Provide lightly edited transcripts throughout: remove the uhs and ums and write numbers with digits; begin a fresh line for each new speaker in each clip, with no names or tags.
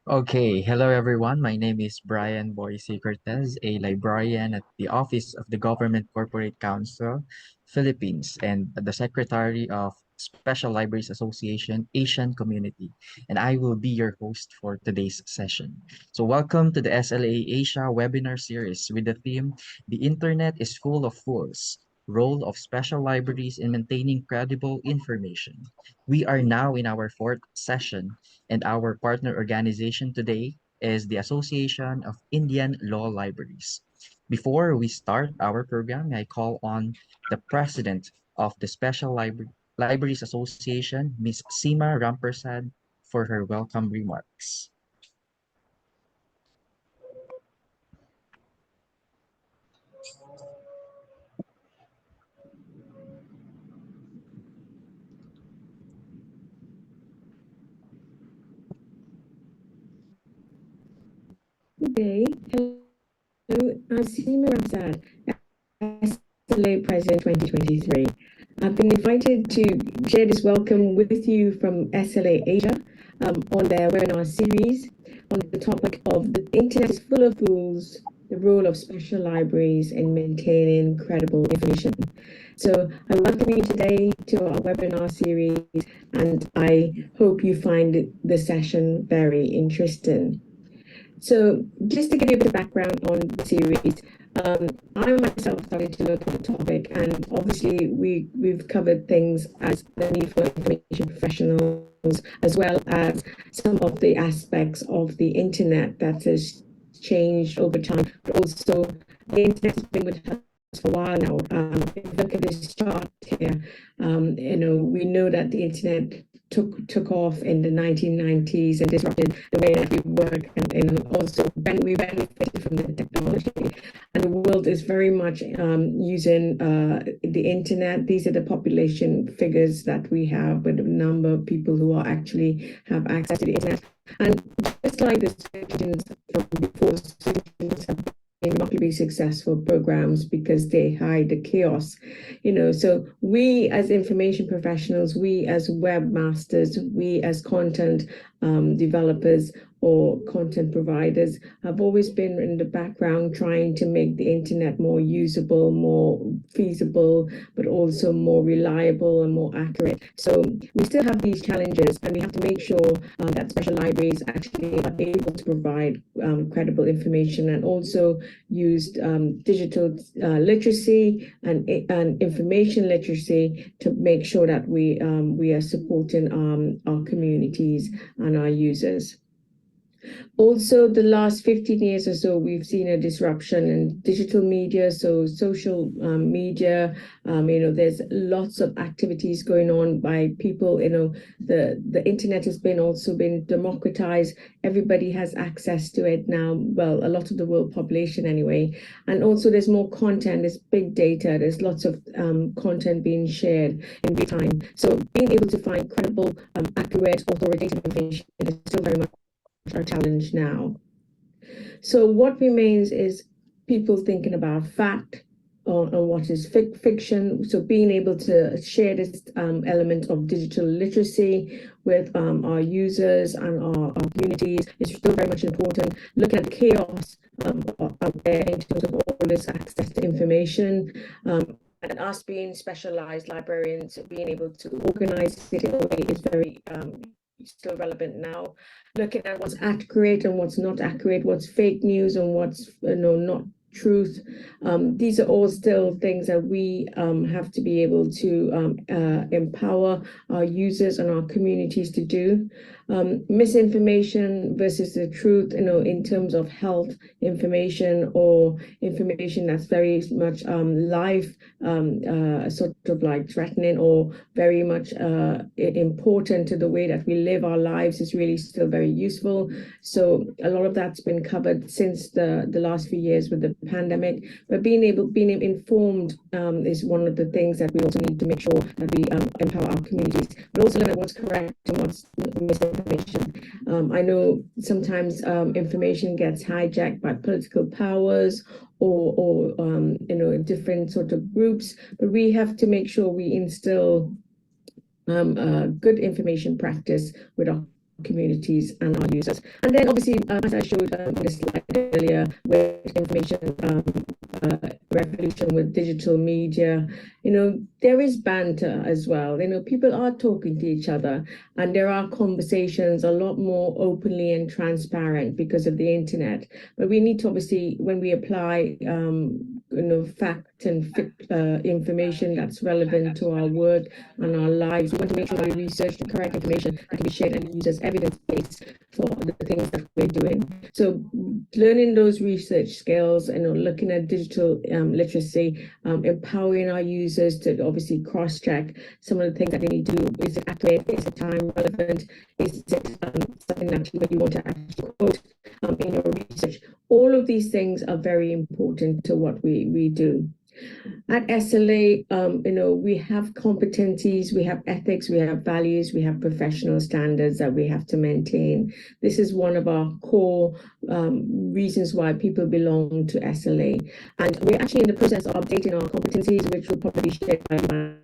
Okay, hello everyone. My name is Bryan Cortez, a librarian at the Office of the Government Corporate Council, Philippines, and the Secretary of Special Libraries Association Asian Community. And I will be your host for today's session. So welcome to the SLA Asia webinar series with the theme, The Internet is Full of Fools, Role of Special Libraries in Maintaining Credible Information. We are now in our fourth session, and our partner organization today is the Association of Indian Law Libraries. Before we start our program, I call on the president of the Libraries Association, Ms. Seema Rampersad, for her welcome remarks.
Okay, hello, I'm Seema Rampersad, SLA President 2023. I've been invited to share this welcome with you from SLA Asia on their webinar series on the topic of the internet is full of fools, the role of special libraries in maintaining credible information. So I welcome you today to our webinar series, and I hope you find the session very interesting. So just to give you a bit of background on the series, I myself started to look at the topic, and obviously we've covered things as the need for information professionals, as well as some of the aspects of the internet that has changed over time, but also the internet has been with us for a while now. If you look at this chart here, we know that the internet took off in the 1990s and disrupted the way that we work, and also we benefited from the technology, and the world is very much using the internet. These are the population figures that we have with the number of people who are actually have access to the internet. And just like the citizens from before, citizens have remarkably successful programs because they hide the chaos. So we as information professionals, we as webmasters, we as content developers or content providers have always been in the background trying to make the internet more usable, more feasible, but also more reliable and more accurate. So we still have these challenges, and we have to make sure that special libraries actually are able to provide credible information, and also use digital literacy and information literacy to make sure that we are supporting our communities and our users. Also, the last 15 years or so, we've seen a disruption in digital media, so social media. There's lots of activities going on by people. The internet has also been democratized. Everybody has access to it now. Well, a lot of the world population anyway. And also, there's more content. There's big data. There's lots of content being shared in real time. So being able to find credible, accurate, authoritative information is still very much our challenge now. So what remains is people thinking about fact on what is fiction. So being able to share this element of digital literacy with our users and our communities is still very much important. Looking at the chaos out there in terms of all this access to information. And us being specialized librarians, being able to organize it in a way is very still relevant now. Looking at what's accurate and what's not accurate, what's fake news and what's not truth. These are all still things that we have to be able to empower our users and our communities to do. Misinformation versus the truth, in terms of health information or information that's very much life sort of like threatening or very much important to the way that we live our lives is really still very useful. So a lot of that's been covered since the last few years with the pandemic. But being informed is one of the things that we also need to make sure that we empower our communities, but also learn what's correct and what's misinformation. I know sometimes information gets hijacked by political powers or different sort of groups, but we have to make sure we instill good information practice with our communities and our users. And then obviously, as I showed in the slide earlier, with information revolution with digital media, there is banter as well. People are talking to each other, and there are conversations a lot more openly and transparent because of the internet. But we need to obviously, when we apply, fact and information that's relevant to our work and our lives, we want to make sure that we research the correct information that can be shared and used as evidence base for the things that we're doing. So learning those research skills and looking at digital literacy, empowering our users to obviously cross-check some of the things that they need to do. Is it accurate? Is it time relevant? Is it something that you want to actually quote in your research? All of these things are very important to what we do. At SLA, we have competencies, we have ethics, we have values, we have professional standards that we have to maintain. This is one of our core reasons why people belong to SLA. And we're actually in the process of updating our competencies, which will probably be shared by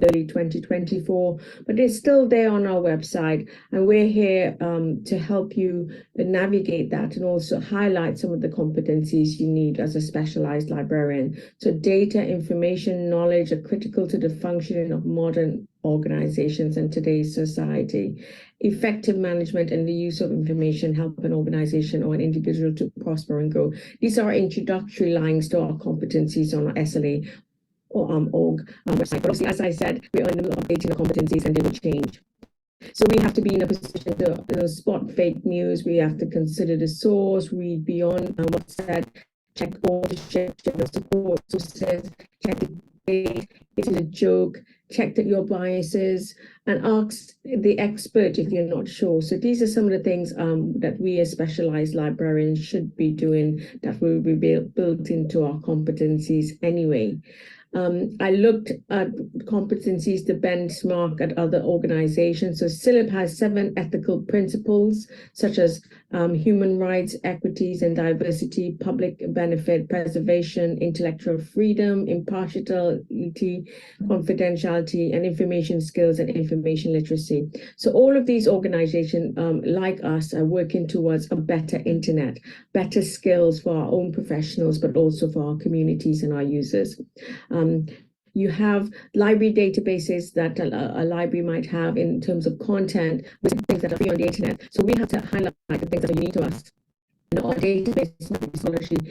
early 2024, but it's still there on our website. And we're here to help you navigate that and also highlight some of the competencies you need as a specialized librarian. So data, information, knowledge are critical to the functioning of modern organizations in today's society. Effective management and the use of information help an organization or an individual to prosper and grow. These are introductory lines to our competencies on our SLA org website. But obviously, as I said, we are in the middle of updating the competencies and they will change. So we have to be in a position to spot fake news. We have to consider the source, read beyond what's said, check authorship, check the support sources, check the date, is it a joke, check that your biases, and ask the expert if you're not sure. So these are some of the things that we as specialized librarians should be doing that will be built into our competencies anyway. I looked at competencies to benchmark at other organizations. So CILIP has 7 ethical principles, such as human rights, equities and diversity, public benefit, preservation, intellectual freedom, impartiality, confidentiality, and information skills and information literacy. So all of these organizations, like us, are working towards a better internet, better skills for our own professionals, but also for our communities and our users. You have library databases that a library might have in terms of content, with things that are free on the internet. So we have to highlight the things that are unique to us. Our database scholarship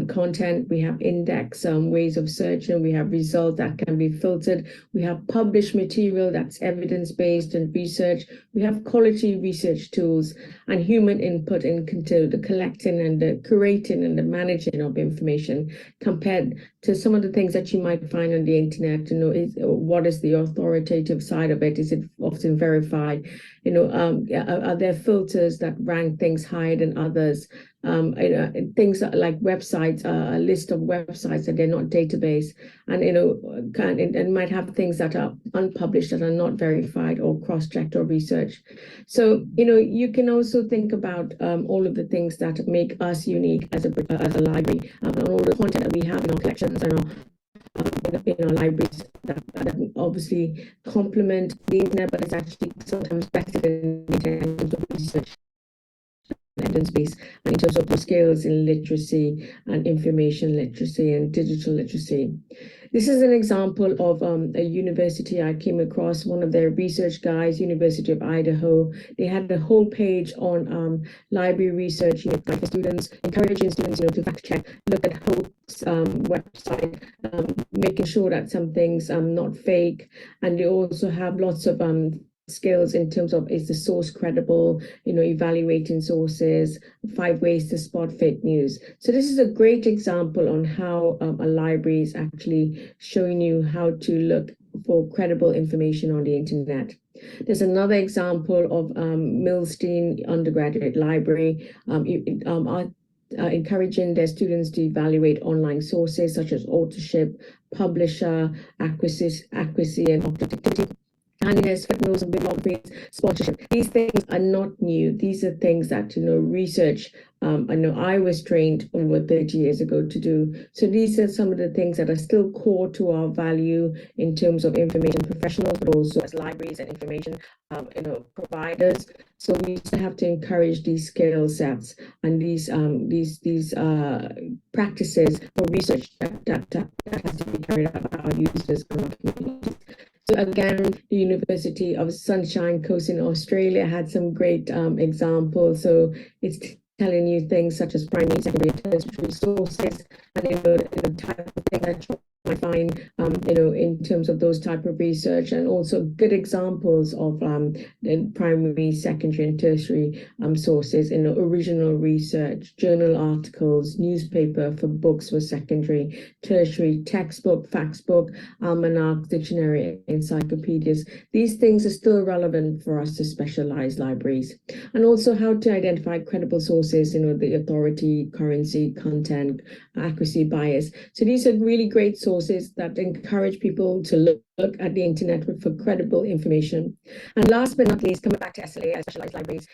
content, we have index ways of searching, we have results that can be filtered, we have published material that's evidence-based and research, we have quality research tools and human input into the collecting and the curating and the managing of information, compared to some of the things that you might find on the internet. What is the authoritative side of it? Is it often verified? Are there filters that rank things higher than others? Things like websites, a list of websites that they're not database, and might have things that are unpublished, that are not verified or cross-checked or researched. So you can also think about all of the things that make us unique as a library, and all the content that we have in our collections and in our libraries that obviously complement the internet, but it's actually sometimes better than the internet in terms of research, evidence base, and in terms of the skills in literacy and information literacy and digital literacy. This is an example of a university I came across, one of their research guys, University of Idaho. They had a whole page on library research for students, encouraging students to fact check, look at hoax website, making sure that some things are not fake. And they also have lots of skills in terms of, is the source credible, evaluating sources, 5 ways to spot fake news. So this is a great example on how a library is actually showing you how to look for credible information on the internet. There's another example of Milstein Undergraduate Library, encouraging their students to evaluate online sources such as authorship, publisher, accuracy and objectivity. Handiness, footnotes, and bibliographies, sponsorship. These things are not new. These are things that research I know I was trained over 30 years ago to do. So these are some of the things that are still core to our value in terms of information professionals, but also as libraries and information providers. So we still have to encourage these skill sets and these practices for research that has to be carried out by our users and our communities. So again, the University of Sunshine Coast in Australia had some great examples. So it's telling you things such as primary, secondary, and tertiary sources, and the type of thing that you might find, in terms of those type of research, and also good examples of the primary, secondary, and tertiary sources in original research, journal articles, newspaper for books for secondary, tertiary, textbook, facts book, almanac, dictionary, encyclopedias. These things are still relevant for us to specialized libraries. And also how to identify credible sources, the authority, currency, content, accuracy, bias. So these are really great sources that encourage people to look at the internet for credible information. And last but not least, coming back to SLA, as specialized libraries,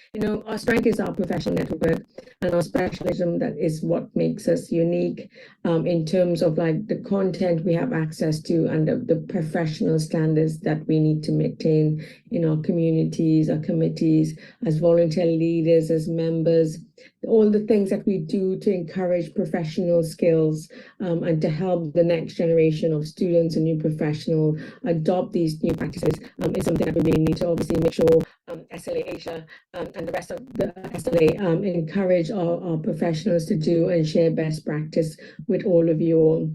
our strength is our professional network and our specialism. That is what makes us unique in terms of like the content we have access to and the professional standards that we need to maintain in our communities, our committees, as volunteer leaders, as members, all the things that we do to encourage professional skills and to help the next generation of students and new professionals adopt these new practices is something that we really need to obviously make sure SLA Asia and the rest of the SLA encourage our professionals to do and share best practice with all of you all.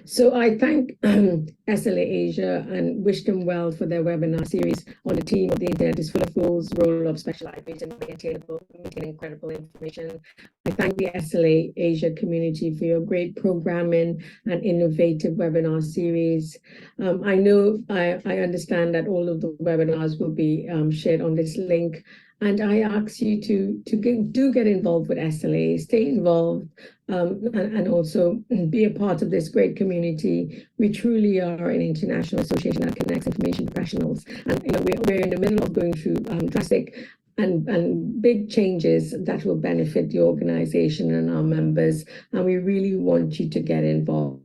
So I thank SLA Asia and wish them well for their webinar series on the theme of the Internet is full of fools, role of special libraries in maintaining credible information. I thank the SLA Asia community for your great programming and innovative webinar series. I understand that all of the webinars will be shared on this link. And I ask you to get involved with SLA, stay involved, and also be a part of this great community. We truly are an international association that connects information professionals, and we're in the middle of going through drastic and big changes that will benefit the organization and our members, and we really want you to get involved.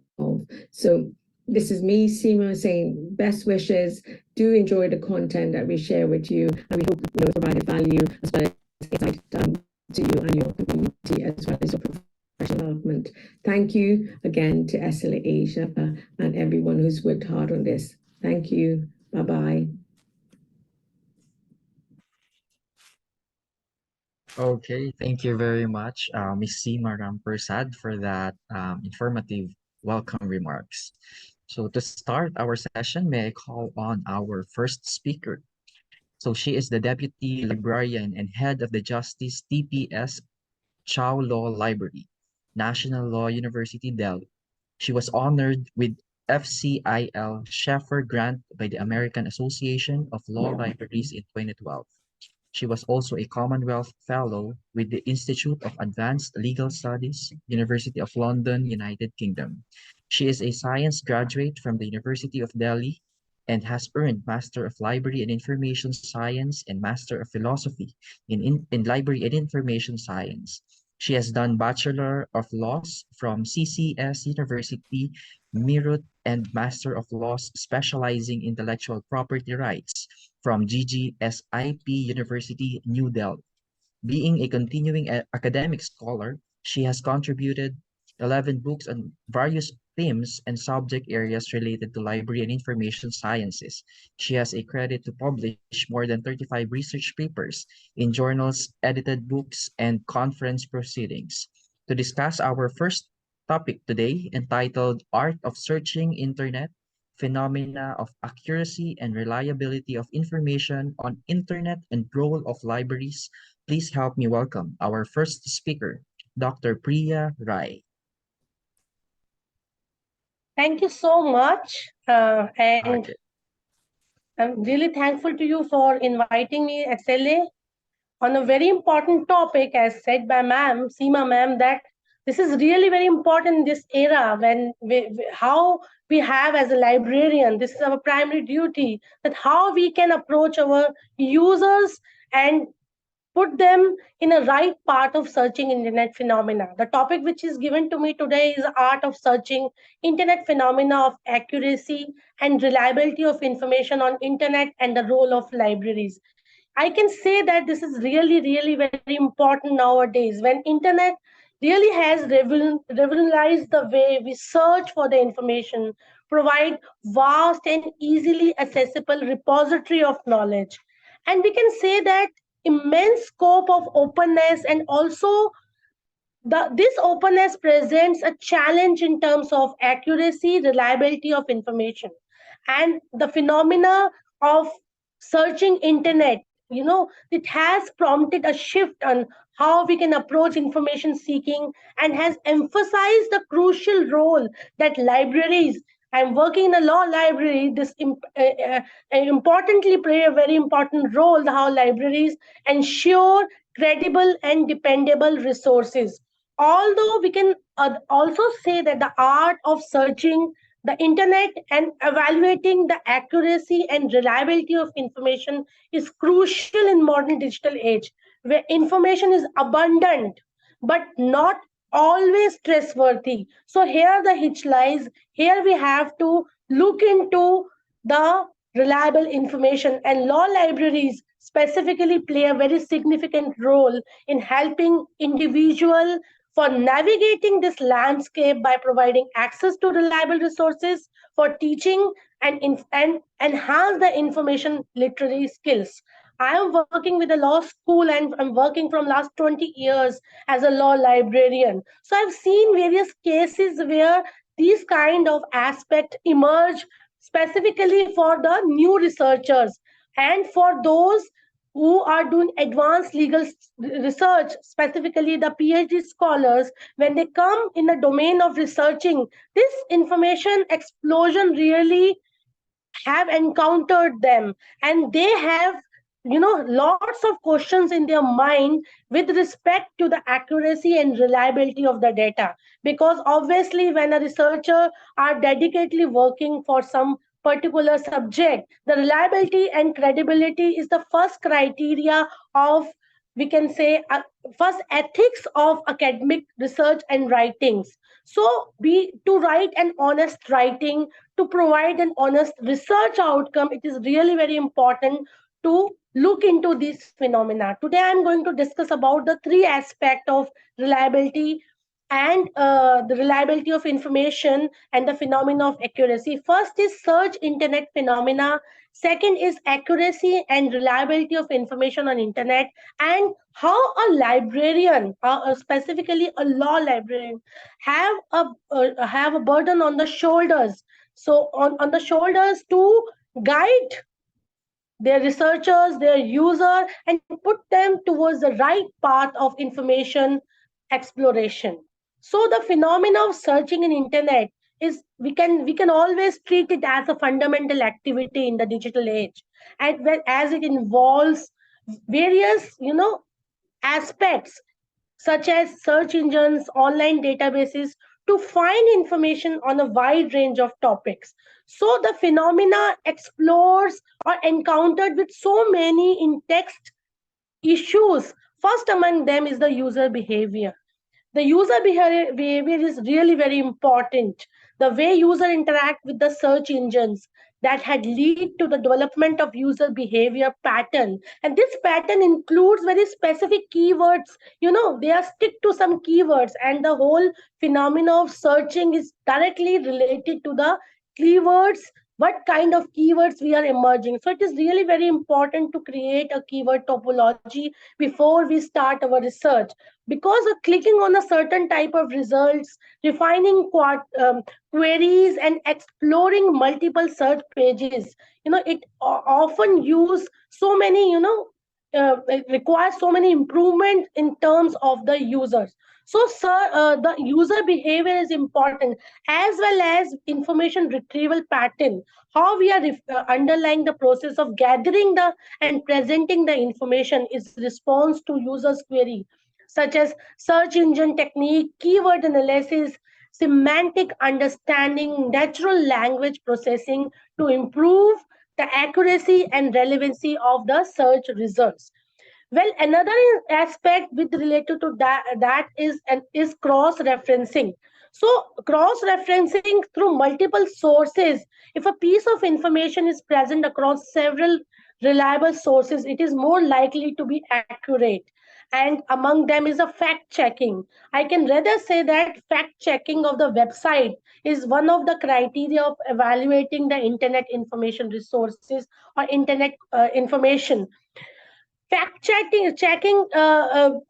So this is me, Seema, saying best wishes. Do enjoy the content that we share with you, and we hope it provided value as well as insight to you and your community as well as your professional development. Thank you again to SLA Asia and everyone who's worked hard on this. Thank you. Bye-bye.
Okay, thank you very much, Ms. Seema Rampersad, for that informative welcome remarks. So to start our session, may I call on our first speaker. So she is the Deputy Librarian and Head of the Justice TPS Chow Law Library, National Law University, Delhi. She was honored with FCIL Sheffer Grant by the American Association of Law Libraries in 2012. She was also a Commonwealth Fellow with the Institute of Advanced Legal Studies, University of London, United Kingdom. She is a science graduate from the University of Delhi and has earned Master of Library and Information Science and Master of Philosophy in Library and Information Science. She has done Bachelor of Laws from CCS University, Meerut, and Master of Laws specializing intellectual property rights from GGSIP University, New Delhi. Being a continuing academic scholar, she has contributed 11 books on various themes and subject areas related to library and information sciences. She has a credit to publish more than 35 research papers in journals, edited books, and conference proceedings. To discuss our first topic today, entitled Art of Searching Internet, Phenomena of Accuracy and Reliability of Information on Internet and Role of Libraries, please help me welcome our first speaker, Dr. Priya Rai.
Thank you so much. And
Okay.
I'm really thankful to you for inviting me, SLA, on a very important topic, as said by ma'am, Seema ma'am, that this is really very important in this era when how we have as a librarian, this is our primary duty, that how we can approach our users and put them in a right path of searching internet phenomena. The topic which is given to me today is art of searching internet phenomena of accuracy and reliability of information on internet and the role of libraries. I can say that this is really very important nowadays when internet really has revolutionized the way we search for the information, provide vast and easily accessible repository of knowledge. And we can say that immense scope of openness, and also this openness presents a challenge in terms of accuracy, reliability of information, and the phenomena of searching internet. It has prompted a shift on how we can approach information seeking, and has emphasized the crucial role that libraries. I'm working in a law library. Importantly play a very important role how libraries ensure credible and dependable resources. Although we can also say that the art of searching the internet and evaluating the accuracy and reliability of information is crucial in modern digital age, where information is abundant but not always trustworthy. So here the hitch lies. Here we have to look into the reliable information, and law libraries specifically play a very significant role in helping individual for navigating this landscape by providing access to reliable resources for teaching and enhance the information literary skills. I am working with a law school, and I'm working from last 20 years as a law librarian. So I've seen various cases where these kind of aspects emerge specifically for the new researchers and for those who are doing advanced legal research, specifically the PhD scholars. When they come in the domain of researching, this information explosion really have encountered them, and they have lots of questions in their mind with respect to the accuracy and reliability of the data, because obviously when a researcher are dedicatedly working for some particular subject, the reliability and credibility is the first criteria of, we can say, first ethics of academic research and writings. So be to write an honest writing, to provide an honest research outcome, it is really very important to look into these phenomena. Today I'm going to discuss about the three aspect of reliability and the reliability of information and the phenomena of accuracy. First is search internet phenomena. Second is accuracy and reliability of information on internet, and how a librarian, specifically a law librarian, have a burden on the shoulders. So on the shoulders to guide their researchers, their user, and put them towards the right path of information exploration. So the phenomena of searching in internet is, we can always treat it as a fundamental activity in the digital age, and as it involves various aspects such as search engines, online databases, to find information on a wide range of topics. So the phenomena explores or encountered with so many in text issues. First among them is the user behavior. The behavior is really very important. The way user interact with the search engines, that had lead to the development of user behavior pattern, and this pattern includes very specific keywords. They are stick to some keywords, and the whole phenomena of searching is directly related to the keywords, what kind of keywords we are emerging. So it is really very important to create a keyword topology before we start our research, because of clicking on a certain type of results, refining queries, and exploring multiple search pages. It often use so many, it requires so many improvement in terms of the users. So, sir, the user behavior is important, as well as information retrieval pattern. How we are underlying the process of gathering the and presenting the information is response to users' query, such as search engine technique, keyword analysis, semantic understanding, natural language processing to improve the accuracy and relevancy of the search results. Well, another aspect with related to that is cross referencing. So cross referencing through multiple sources. If a piece of information is present across several reliable sources, it is more likely to be accurate. And among them is a fact checking. I can rather say that fact checking of the website is one of the criteria of evaluating the internet information resources or internet information. Fact checking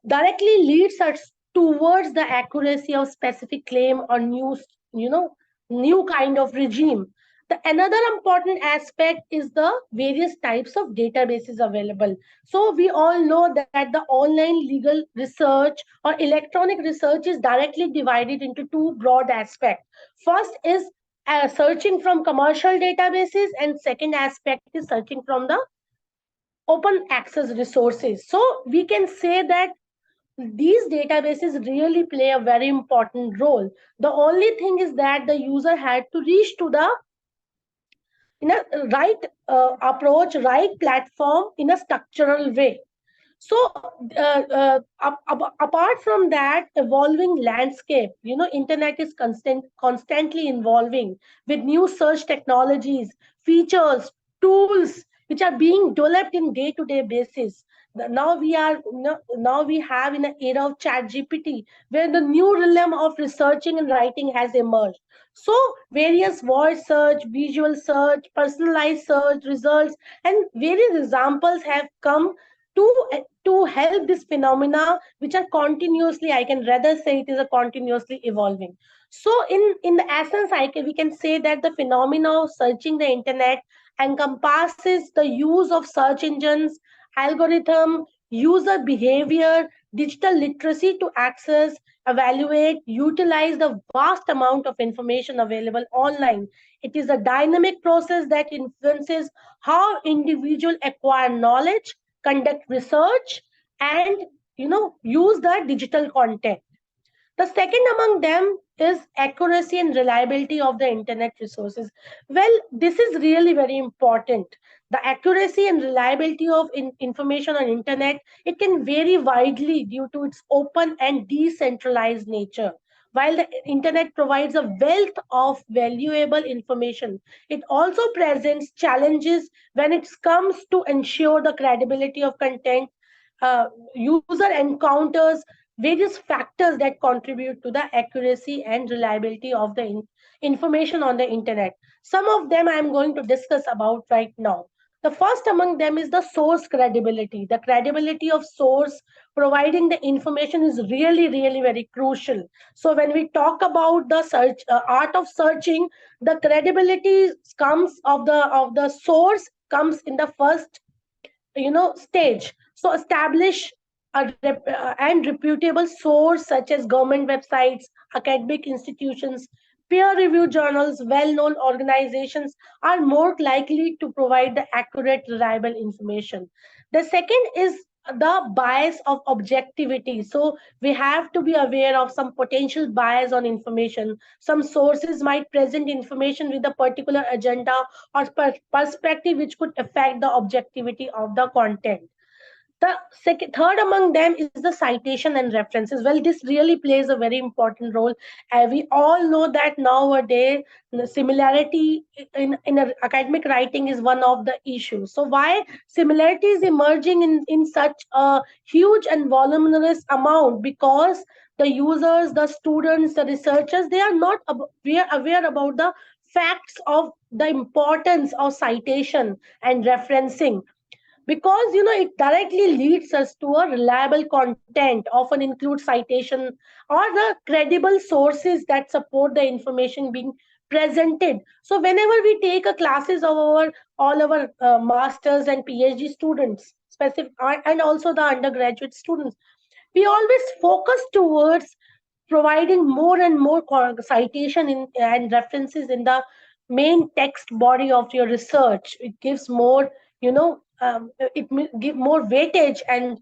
directly leads us towards the accuracy of specific claim or new kind of regime. The another important aspect is the various types of databases available. So we all know that the online legal research or electronic research is directly divided into two broad aspects. First is searching from commercial databases, and second aspect is searching from the open access resources. So we can say that these databases really play a very important role. The only thing is that the user had to reach to the in a right approach, right platform in a structural way. So apart from that evolving landscape, internet is constantly evolving with new search technologies, features, tools which are being developed in day to day basis. Now we have in an era of chat gpt, where the new realm of researching and writing has emerged. So various voice search, visual search, personalized search results, and various examples have come to to help this phenomena, which are continuously, I can rather say it is a continuously evolving. So in the essence, we can say that the phenomena of searching the internet encompasses the use of search engines, algorithm, user behavior, digital literacy to access, evaluate, utilize the vast amount of information available online. It is a dynamic process that influences how individuals acquire knowledge, conduct research, and use the digital content. The second among them is accuracy and reliability of the internet resources. Well, this is really very important. The accuracy and reliability of information on internet, it can vary widely due to its open and decentralized nature. While the internet provides a wealth of valuable information, it also presents challenges when it comes to ensure the credibility of content. User encounters various factors that contribute to the accuracy and reliability of the information on the internet. Some of them I am going to discuss about right now. The first among them is the source credibility. The credibility of source providing the information is really, really very crucial. So when we talk about the search art of searching, the credibility comes of the source comes in the first stage. So establish and reputable source such as government websites, academic institutions, peer reviewed journals, well known organizations are more likely to provide the accurate, reliable information. The second is the bias of objectivity. So we have to be aware of some potential bias on information. Some sources might present information with a particular agenda or perspective which could affect the objectivity of the content. The third among them is the citation and references. Well, this really plays a very important role. We all know that nowadays the similarity in academic writing is one of the issues. So why similarity is emerging in such a huge and voluminous amount? Because the users, the students, the researchers, they are not aware about the facts of the importance of citation and referencing, because it directly leads us to a reliable content, often includes citation or the credible sources that support the information being presented. So whenever we take a classes of our all our masters and phd students specific, and also the undergraduate students, we always focus towards providing more and more citation and references in the main text body of your research. It gives more, give more weightage, and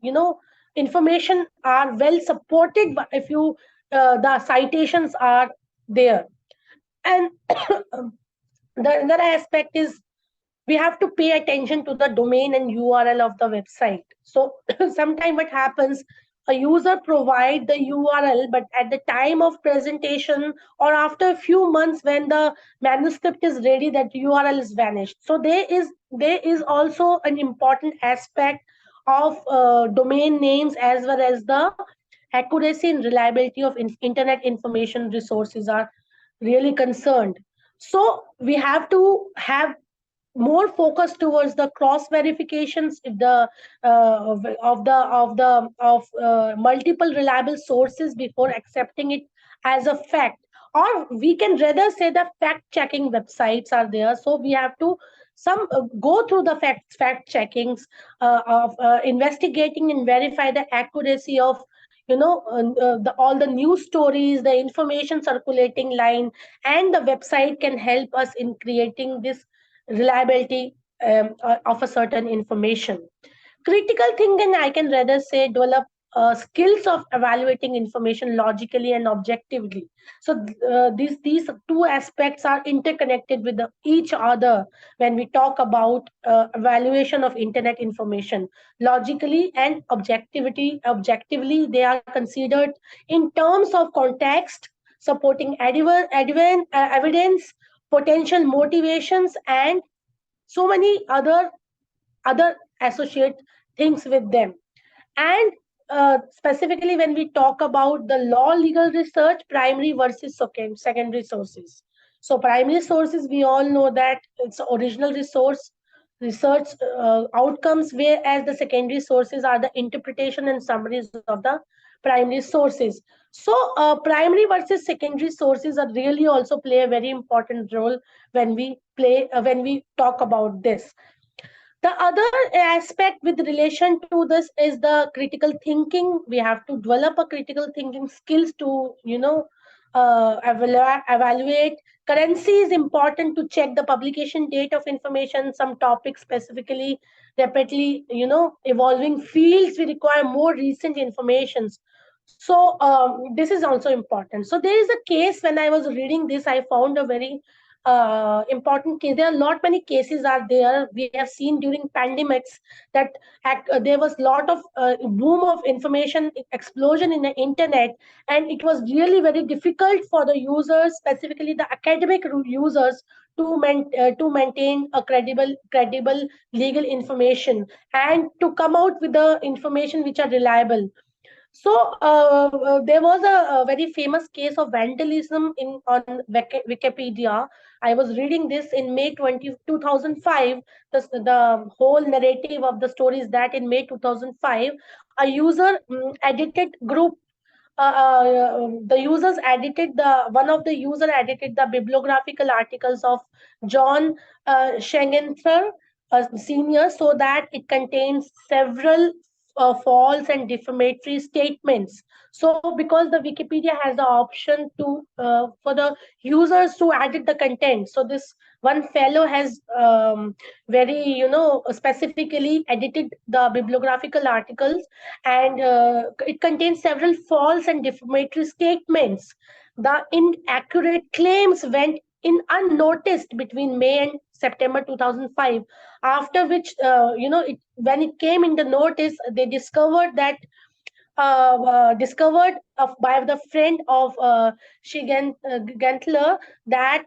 information are well supported if you the citations are there. And the another aspect is we have to pay attention to the domain and URL of the website. So sometimes what happens, a user provide the URL, but at the time of presentation or after a few months when the manuscript is ready, that URL is vanished. So there is also an important aspect of domain names, as well as the accuracy and reliability of internet information resources are really concerned. So we have to have more focus towards the cross verifications, if the of multiple reliable sources before accepting it as a fact, or we can rather say that fact checking websites are there. So we have to some go through the fact checkings of investigating and verify the accuracy of all the news stories, the information circulating line, and the website can help us in creating this reliability of a certain information. Critical thinking, I can rather say, develop skills of evaluating information logically and objectively. So these two aspects are interconnected with each other when we talk about evaluation of internet information. Logically and objectively, they are considered in terms of context, supporting evidence, potential motivations, and so many other associate things with them. And specifically when we talk about the law legal research, primary versus secondary sources. So primary sources, we all know that it's original research outcomes, whereas the secondary sources are the interpretation and summaries of the primary sources. So primary versus secondary sources are really also play a very important role when we talk about this. The other aspect with relation to this is the critical thinking. We have to develop a critical thinking skills to evaluate. Currency is important to check the publication date of information. Some topics, specifically rapidly evolving fields, we require more recent informations. So this is also important. So there is a case, when I was reading this, I found a very important case. There are not many cases are there. We have seen during pandemics that there was lot of boom of information explosion in the internet, and it was really very difficult for the users, specifically the academic users, to maintain a credible legal information and to come out with the information which are reliable. So there was a very famous case of vandalism in on Wikipedia. I was reading this in May 2005. The whole narrative of the story is that in May 2005, a user edited group. The users edited the one of the user edited the bibliographical articles of John Schengenther, senior, so that it contains several false and defamatory statements. So because the Wikipedia has the option to for the users to edit the content, so this one fellow has very specifically edited the bibliographical articles, and it contains several false and defamatory statements. The inaccurate claims went in unnoticed between May and September 2005, after which when it came in the notice, they discovered that by the friend of Gentler, that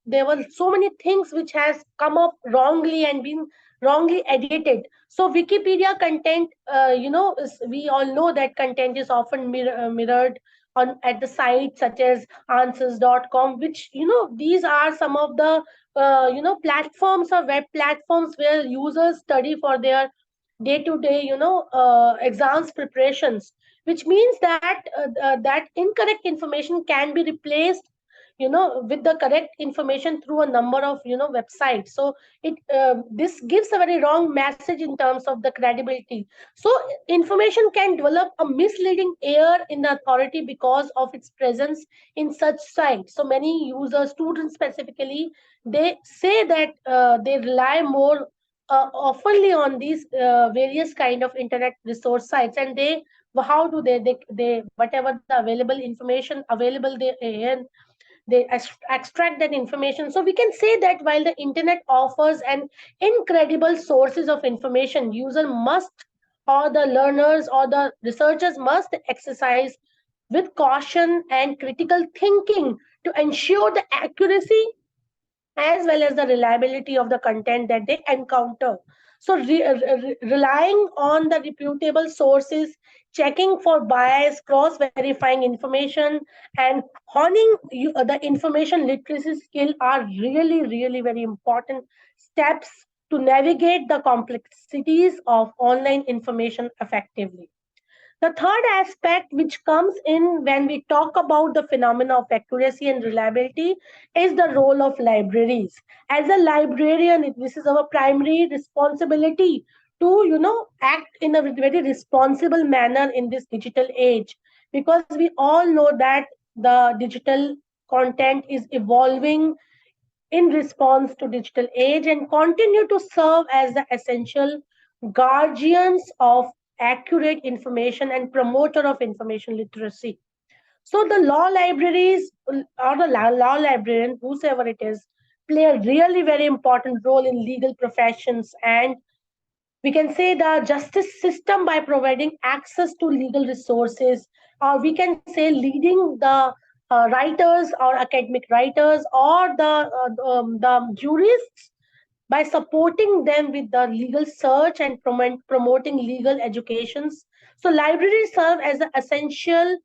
there were so many things which has come up wrongly and been wrongly edited. So Wikipedia content, we all know that content is often mirrored on at the sites such as answers.com, which these are some of the platforms or web platforms where users study for their day to day exams preparations, which means that that incorrect information can be replaced with the correct information through a number of websites. So it this gives a very wrong message in terms of the credibility. So information can develop a misleading air in the authority because of its presence in such sites. So many users, students specifically, they say that they rely more oftenly on these various kind of internet resource sites, and they how do they whatever the available information available they they extract that information. So we can say that while the internet offers an incredible sources of information, user must, or the learners or the researchers must exercise with caution and critical thinking to ensure the accuracy as well as the reliability of the content that they encounter. So, relying on the reputable sources, checking for bias, cross verifying information, and honing the information literacy skill are really, really very important steps to navigate the complexities of online information effectively. The third aspect, which comes in when we talk about the phenomena of accuracy and reliability, is the role of libraries. As a librarian, this is our primary responsibility to, act in a very responsible manner in this digital age, because we all know that the digital content is evolving in response to digital age and continue to serve as the essential guardians of accurate information and promoter of information literacy. So the law libraries or the law librarian, whosoever it is, play a really very important role in legal professions, and we can say the justice system by providing access to legal resources, or we can say leading the writers or academic writers or the jurists by supporting them with the legal search and promoting legal educations. So libraries serve as an essential,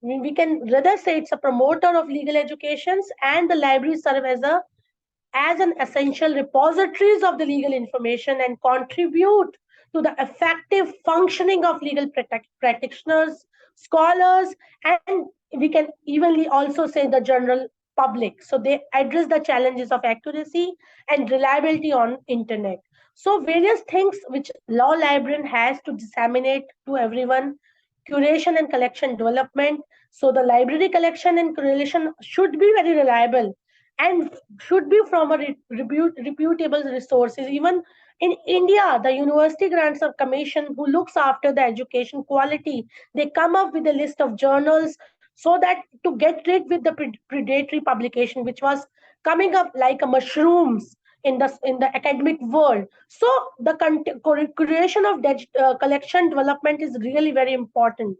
we can rather say it's a promoter of legal educations, and the libraries serve as an essential repositories of the legal information and contribute to the effective functioning of legal practitioners, scholars, and we can evenly also say the general public. So they address the challenges of accuracy and reliability on internet. So various things which law librarian has to disseminate to everyone: curation and collection development. So the library collection and correlation should be very reliable and should be from a reputable resources. Even in India, the University Grants of Commission, who looks after the education quality, they come up with a list of journals so that to get rid with the predatory publication, which was coming up like a mushrooms in the academic world. So the creation of collection development is really very important.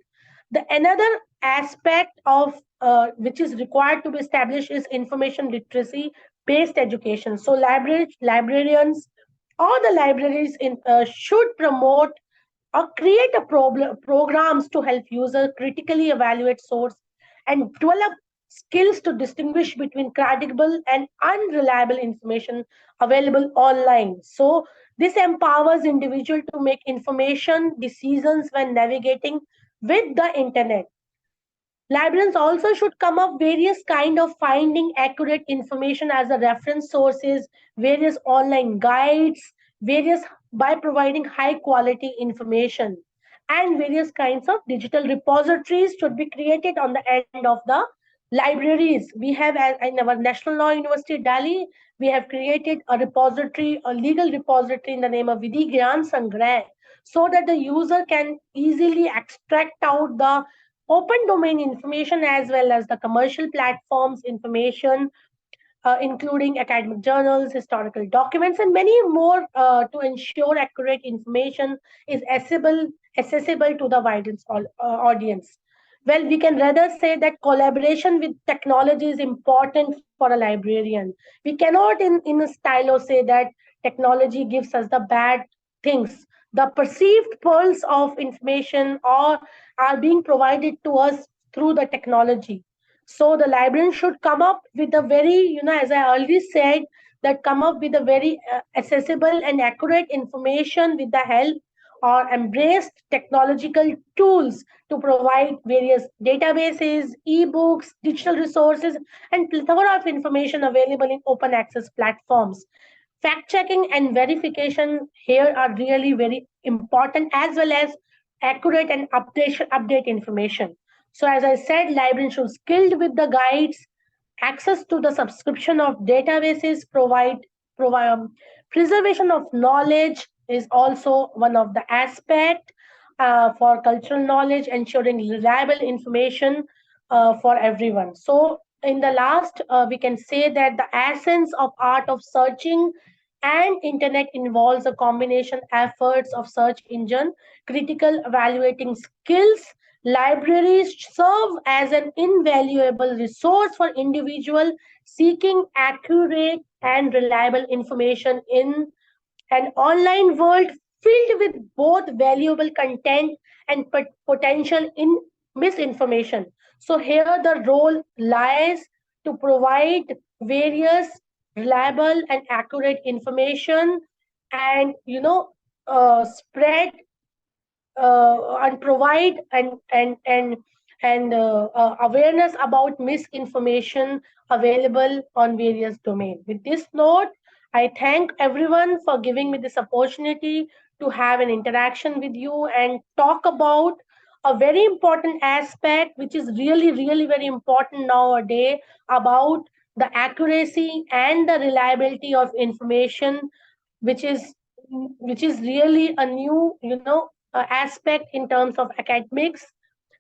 The another aspect of which is required to be established is information literacy based education. So librarians or the libraries should promote or create a programs to help users critically evaluate source and develop skills to distinguish between credible and unreliable information available online. So this empowers individual to make information decisions when navigating with the internet. Librarians also should come up various kind of finding accurate information as a reference sources, various online guides, various by providing high quality information, and various kinds of digital repositories should be created on the end of the libraries. We have in our National Law University Delhi, we have created a repository, a legal repository in the name of Vidhi Gyan Sangrah, so that the user can easily extract out the open domain information as well as the commercial platforms information, including academic journals, historical documents, and many more to ensure accurate information is accessible to the wide audience. Well, we can rather say that collaboration with technology is important for a librarian. We cannot, in a style, say that technology gives us the bad things. The perceived pearls of information are being provided to us through the technology. So the librarian should come up with a very, as I already said, that come up with a very accessible and accurate information with the help or embraced technological tools to provide various databases, ebooks, digital resources, and plethora of information available in open access platforms. Fact checking and verification here are really very important, as well as accurate and update information. So as I said, librarians should skilled with the guides, access to the subscription of databases, provide preservation of knowledge is also one of the aspect for cultural knowledge, ensuring reliable information for everyone. So in the last, we can say that the essence of art of searching and internet involves a combination efforts of search engine, critical evaluating skills. Libraries serve as an invaluable resource for individual seeking accurate and reliable information in an online world filled with both valuable content and potential in misinformation. So here the role lies to provide various reliable and accurate information, and spread and provide and awareness about misinformation available on various domains. With this note, I thank everyone for giving me this opportunity to have an interaction with you and talk about a very important aspect, which is really, really very important nowadays, about the accuracy and the reliability of information, which is which is really a new aspect in terms of academics,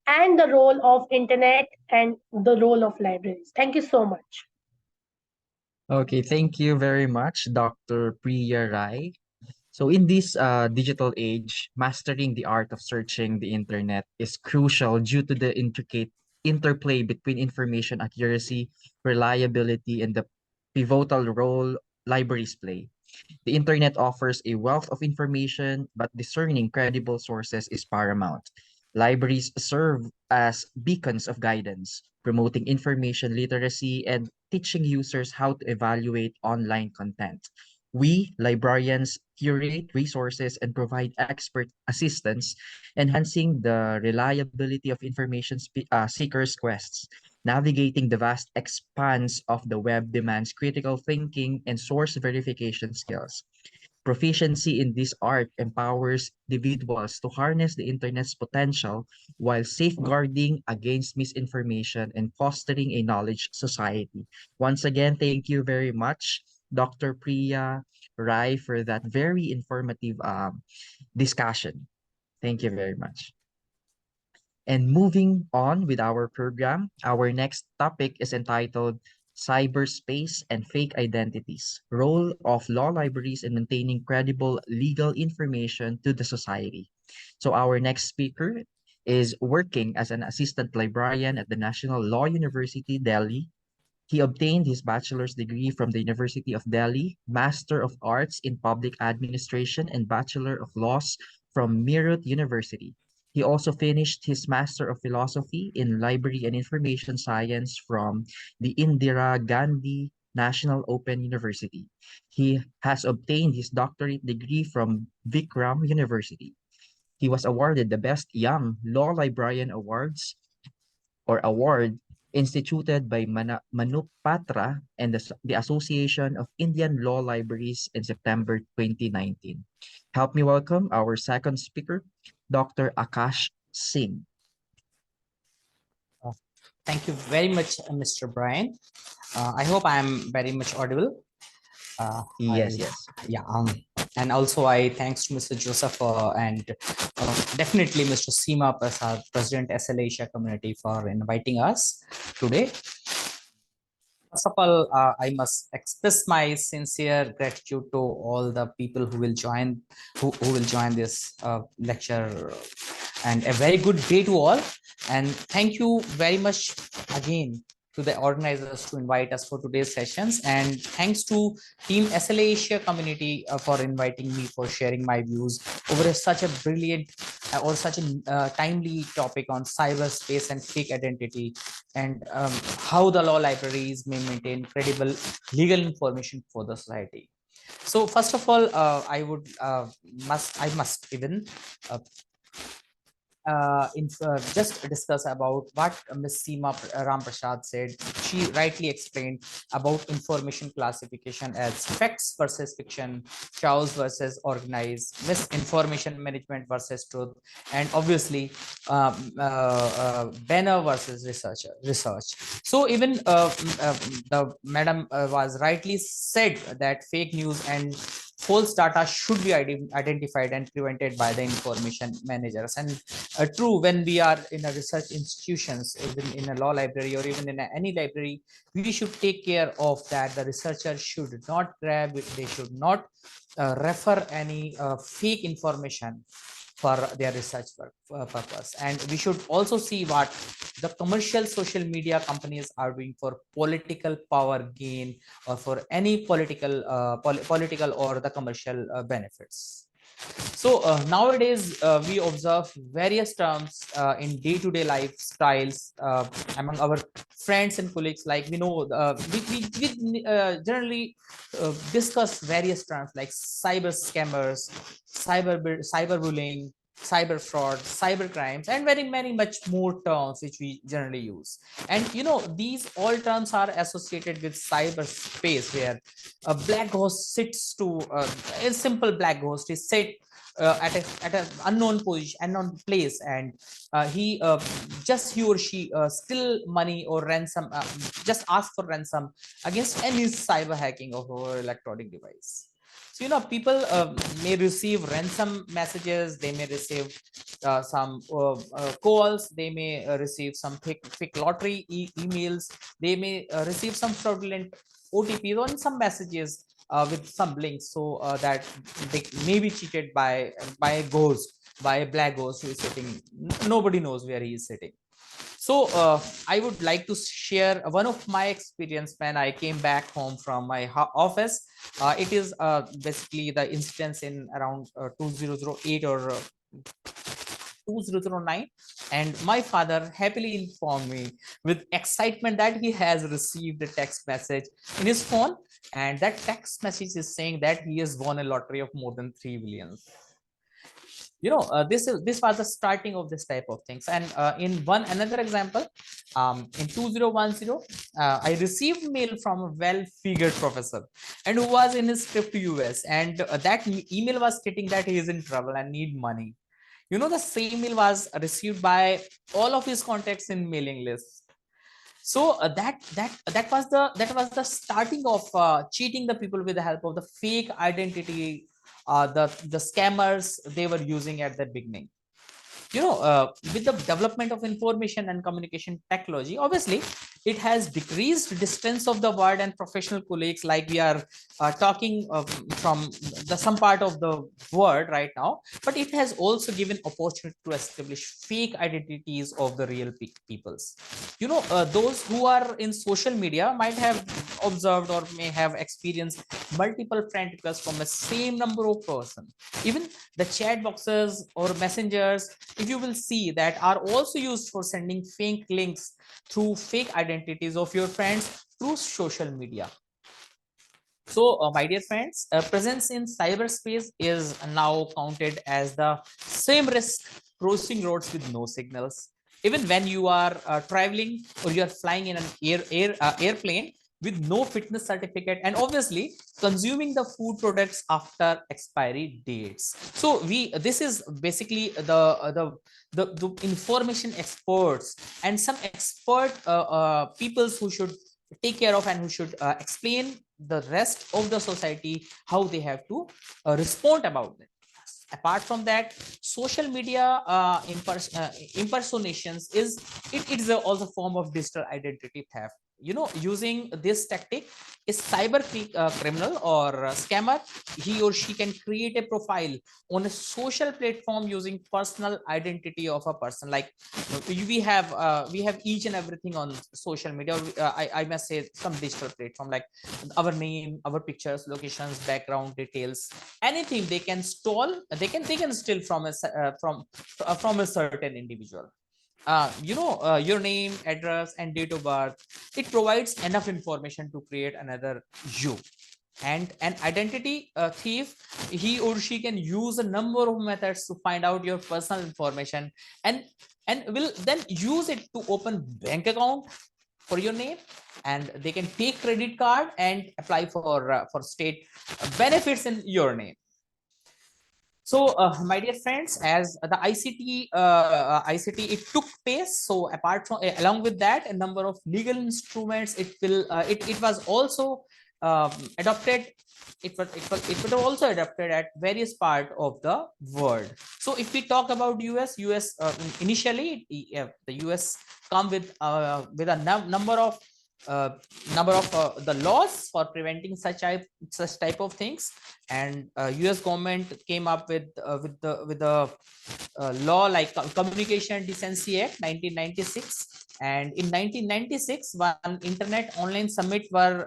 and the role of internet and the role of libraries. Thank you so much.
Okay, thank you very much, Dr. Priya Rai. So in this digital age, mastering the art of searching the internet is crucial due to the intricate interplay between information accuracy, reliability, and the pivotal role libraries play. The internet offers a wealth of information, but discerning credible sources is paramount. Libraries serve as beacons of guidance, promoting information literacy and teaching users how to evaluate online content. We, librarians, curate resources and provide expert assistance, enhancing the reliability of information seekers' quests. Navigating the vast expanse of the web demands critical thinking and source verification skills. Proficiency in this art empowers individuals to harness the internet's potential while safeguarding against misinformation and fostering a knowledge society. Once again, thank you very much, Dr. Priya Rai, for that very informative discussion. Thank you very much. And moving on with our program, our next topic is entitled Cyberspace and Fake Identities, Role of Law Libraries in Maintaining Credible Legal Information to the Society. So our next speaker is working as an assistant librarian at the National Law University, Delhi. He obtained his bachelor's degree from the University of Delhi, Master of Arts in Public Administration, and Bachelor of Laws from Meerut University. He also finished his Master of Philosophy in Library and Information Science from the Indira Gandhi National Open University. He has obtained his doctorate degree from Vikram University. He was awarded the Best Young Law Librarian Awards or award instituted by Manupatra and the Association of Indian Law Libraries in September 2019. Help me welcome our second speaker, Dr. Akash Singh.
Thank you very much, Mr. Bryan. I hope I am very much audible.
Yes, yes.
Yeah, and also I thanks to Mr. Joseph and definitely Mr. Seema Prasad, President SLA Asia Community, for inviting us today. First of all, I must express my sincere gratitude to all the people who will join, who will join this lecture, and a very good day to all. And thank you very much again to the organizers to invite us for today's sessions, and thanks to Team SLA Asia Community for inviting me for sharing my views over such a brilliant or such a timely topic on cyberspace and fake identity, and how the law libraries may maintain credible legal information for the society. So first of all, I must even just discuss about what Ms. Seema Rampersad said. She rightly explained about information classification as facts versus fiction, chaos versus organized, misinformation management versus truth, and obviously banner versus research. So even the madam was rightly said that fake news and false data should be identified and prevented by the information managers. And true, when we are in a research institutions, even in a law library or even in any library, we should take care of that. The researcher should not grab it, they should not refer any fake information for their research purpose. And we should also see what the commercial social media companies are doing for political power gain or for any political or the commercial benefits. So nowadays we observe various terms in day-to-day lifestyles among our friends and colleagues. Like we know, we generally discuss various terms like cyber scammers, cyberbullying, cyber fraud, cyber crimes, and very many much more terms which we generally use. And these all terms are associated with cyberspace, where a black ghost sits to a simple black ghost is set at an unknown position, unknown place, and he or she steal money or ransom, just ask for ransom against any cyber hacking of our electronic device. So people may receive ransom messages, they may receive some calls, they may receive some fake lottery emails, they may receive some fraudulent OTPs or some messages with some links, so that they may be cheated by a ghost, by a black ghost who is sitting. Nobody knows where he is sitting. So I would like to share one of my experience when I came back home from my office. It is basically the instance in around 2008 or 2009, and my father happily informed me with excitement that he has received a text message in his phone, and that text message is saying that he has won a lottery of more than 3 billion. This was the starting of this type of things. And in one another example, in 2010, I received mail from a well-figured professor and who was in his trip to US, and that email was stating that he is in trouble and need money. The same mail was received by all of his contacts in mailing list. So that was the starting of cheating the people with the help of the fake identity, the scammers they were using at the beginning. With the development of information and communication technology, obviously it has decreased distance of the world and professional colleagues, like we are talking from some part of the world right now, but it has also given opportunity to establish fake identities of the real peoples. Those who are in social media might have observed or may have experienced multiple friend requests from the same number of person. Even the chat boxes or messengers, if you will see, that are also used for sending fake links through fake identities of your friends through social media. So, my dear friends, presence in cyberspace is now counted as the same risk crossing roads with no signals. Even when you are traveling or you are flying in an airplane with no fitness certificate, and obviously consuming the food products after expiry dates. So this is basically the information experts and some expert peoples who should take care of and who should explain the rest of the society how they have to respond about it. Apart from that, social media impersonations it is also a form of digital identity theft. Using this tactic, a cyber criminal or scammer, he or she can create a profile on a social platform using personal identity of a person. Like we have each and everything on social media, or I must say some digital platform, like our name, our pictures, locations, background details, anything they can steal from a certain individual. Your name, address, and date of birth. It provides enough information to create another you. And an identity thief, he or she can use a number of methods to find out your personal information, and will then use it to open bank account for your name, and they can take credit card and apply for state benefits in your name. So, my dear friends, as the ICT it took pace. So, apart from along with that, a number of legal instruments it was also adopted. It was also adopted at various part of the world. So if we talk about US, initially the US come with a uh, number of the laws for preventing such type of things, and US government came up with the law like Communication Decency Act 1996, and in 1996 one internet online summit were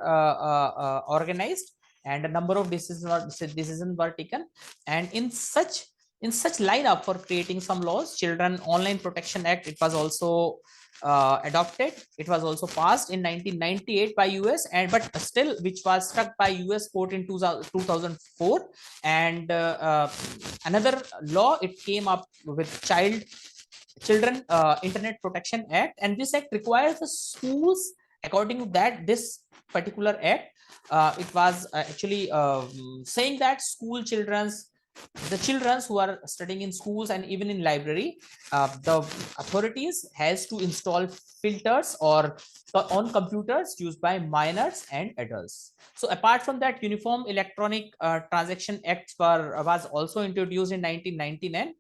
organized, and a number of decisions were taken, and in such lineup for creating some laws, Children Online Protection Act, it was also adopted. It was also passed in 1998 by US, and but still which was struck by US court in 2004. And another law, it came up with Children Internet Protection Act, and this act requires the schools, according to that this particular act, it was actually saying that the children who are studying in schools and even in library, the authorities has to install filters or on computers used by minors and adults. So apart from that, Uniform Electronic Transaction Act was also introduced in 1999,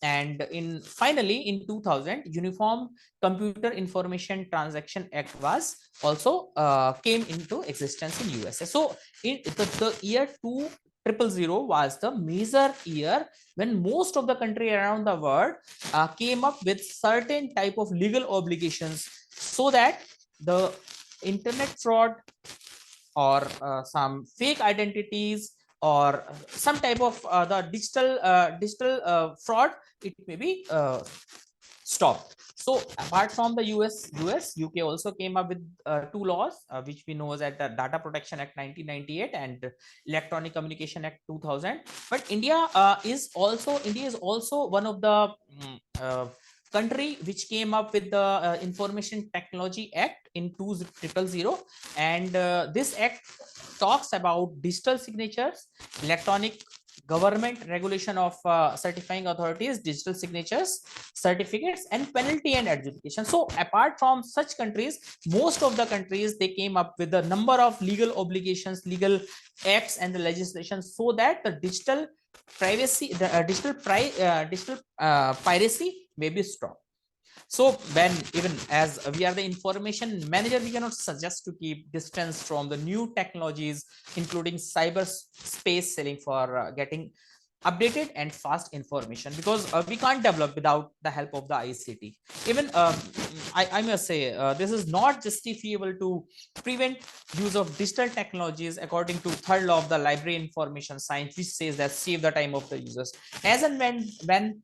and finally in 2000, Uniform Computer Information Transaction Act was also came into existence in USA. So the year 2000 was the major year when most of the country around the world came up with certain type of legal obligations, so that the internet fraud or some fake identities or some type of the digital fraud, it may be stopped. So apart from the US, UK also came up with two laws, which we know as the Data Protection Act 1998 and Electronic Communication Act 2000. But India is also one of the country which came up with the Information Technology Act in 2000, and this act talks about digital signatures, electronic government regulation of certifying authorities, digital signatures, certificates, and penalty and adjudication. So apart from such countries, most of the countries, they came up with a number of legal obligations, legal acts and the legislation, so that the digital privacy, the digital piracy may be stopped. So when even as we are the information manager, we cannot suggest to keep distance from the new technologies, including cyberspace selling for getting updated and fast information, because we can't develop without the help of the ICT. Even I must say, this is not justifiable to prevent use of digital technologies according to third law of the library information science, which says that save the time of the users. As and when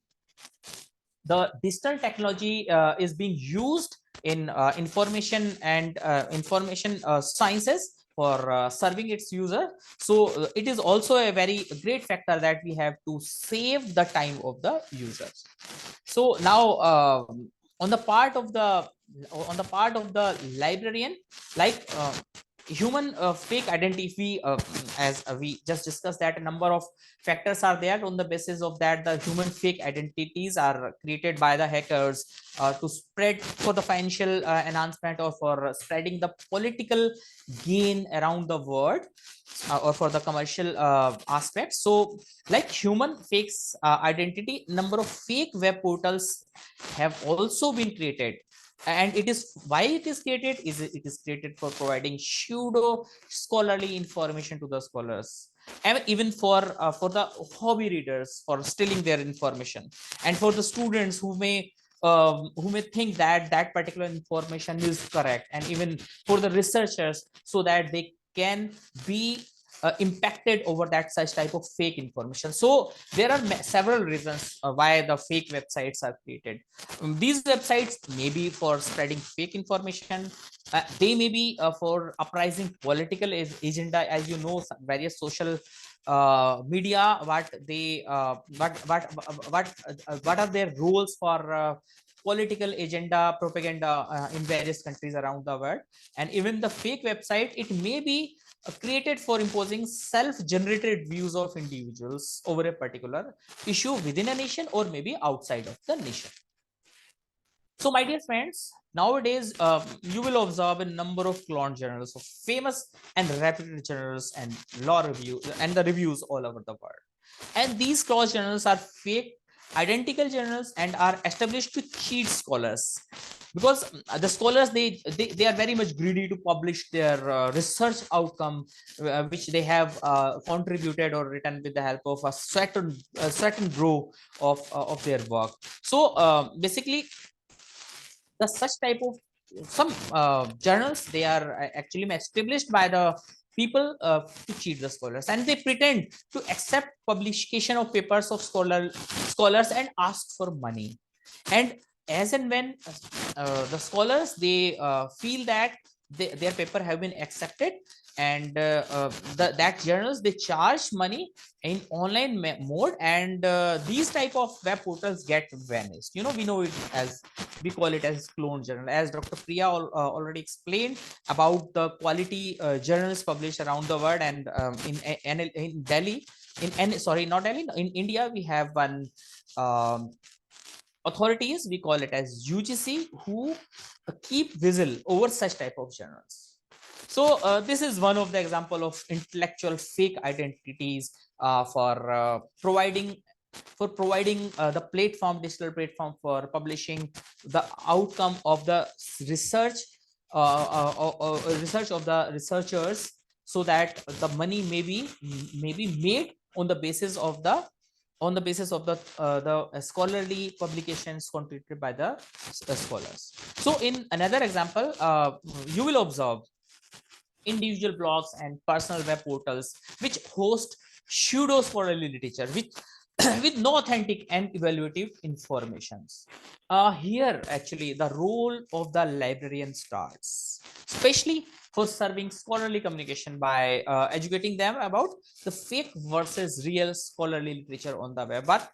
the digital technology is being used in information and information sciences for serving its user, so it is also a very great factor that we have to save the time of the users. So now on the part of the librarian, like human fake identity, as we just discussed, that a number of factors are there. On the basis of that, the human fake identities are created by the hackers to spread for the financial enhancement or for spreading the political gain around the world, or for the commercial aspects. So like human fakes identity, number of fake web portals have also been created, and it is why it is created is it is created for providing pseudo scholarly information to the scholars, and even for the hobby readers for stealing their information, and for the students who may think that that particular information is correct, and even for the researchers so that they can be impacted over that such type of fake information. So there are several reasons why the fake websites are created. These websites may be for spreading fake information, they may be for uprising political agenda. As you know, various social media, what are their roles for political agenda propaganda in various countries around the world. And even the fake website, it may be created for imposing self-generated views of individuals over a particular issue within a nation or maybe outside of the nation. So my dear friends, nowadays you will observe a number of clone journals of famous and reputed journals and law review and the reviews all over the world. And these clone journals are fake identical journals and are established to cheat scholars, because the scholars they are very much greedy to publish their research outcome which they have contributed or written with the help of a certain row of their work. So basically the such type of some journals, they are actually established by the people to cheat the scholars, and they pretend to accept publication of papers of scholars and ask for money. And as and when the scholars they feel that their paper have been accepted, and that journals they charge money in online mode, and these type of web portals get vanished. We know it as, we call it as clone journal, as Dr. Priya already explained about the quality journals published around the world. And in Delhi, sorry, not Delhi, in India, we have one um, authorities, we call it as UGC, who keep vigil over such type of journals. So this is one of the example of intellectual fake identities for providing the platform, digital platform for publishing the outcome of the research, research of the researchers, so that the money may be made on the basis of the scholarly publications contributed by the scholars. So in another example, you will observe individual blogs and personal web portals which host pseudo scholarly literature which with no authentic and evaluative informations. Here actually the role of the librarian starts, especially for serving scholarly communication by educating them about the fake versus real scholarly literature on the web. But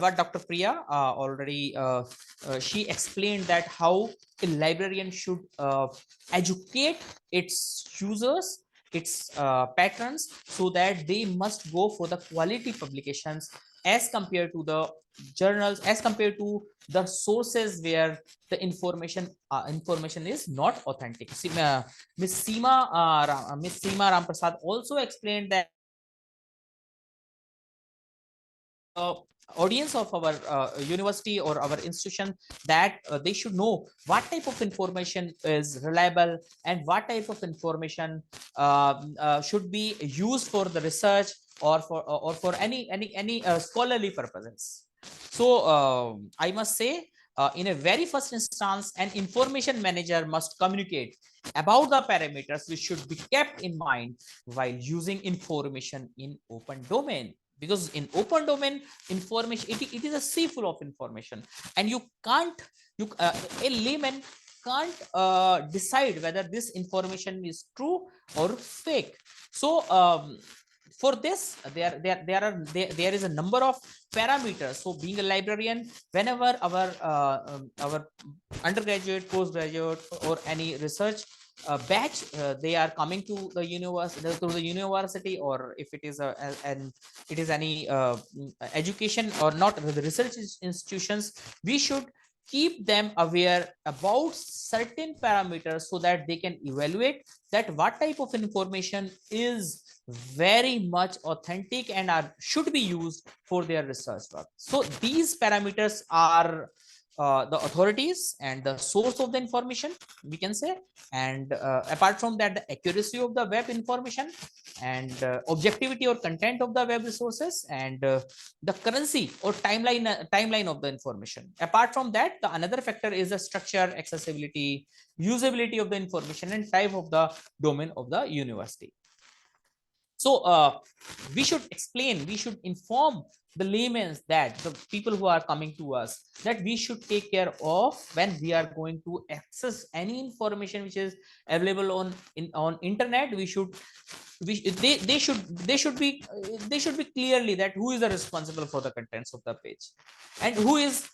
what Dr. Priya already she explained that how a librarian should educate its users, its patrons, so that they must go for the quality publications as compared to the journals, as compared to the sources where the information is not authentic. Miss Seema Rampersad also explained that the audience of our university or our institution, that they should know what type of information is reliable and what type of information should be used for the research or for any scholarly purposes. So I must say, in a very first instance, an information manager must communicate about the parameters which should be kept in mind while using information in open domain. Because in open domain information, it is a sea full of information, and you can't, a layman can't decide whether this information is true or fake. So for this there is a number of parameters. So being a librarian, whenever our undergraduate, postgraduate, or any research batch they are coming to the university, or if it is an it is any education or not the research institutions, we should keep them aware about certain parameters so that they can evaluate that what type of information is very much authentic and should be used for their research work. So these parameters are the authorities and the source of the information, we can say. And apart from that, the accuracy of the web information, and objectivity or content of the web resources, and the currency or timeline of the information. Apart from that, the another factor is the structure, accessibility, usability of the information, and type of the domain of the university. So we should explain, we should inform the laymen, that the people who are coming to us, that we should take care of when we are going to access any information which is available on internet. They should be clearly that who is the responsible for the contents of the page, and who is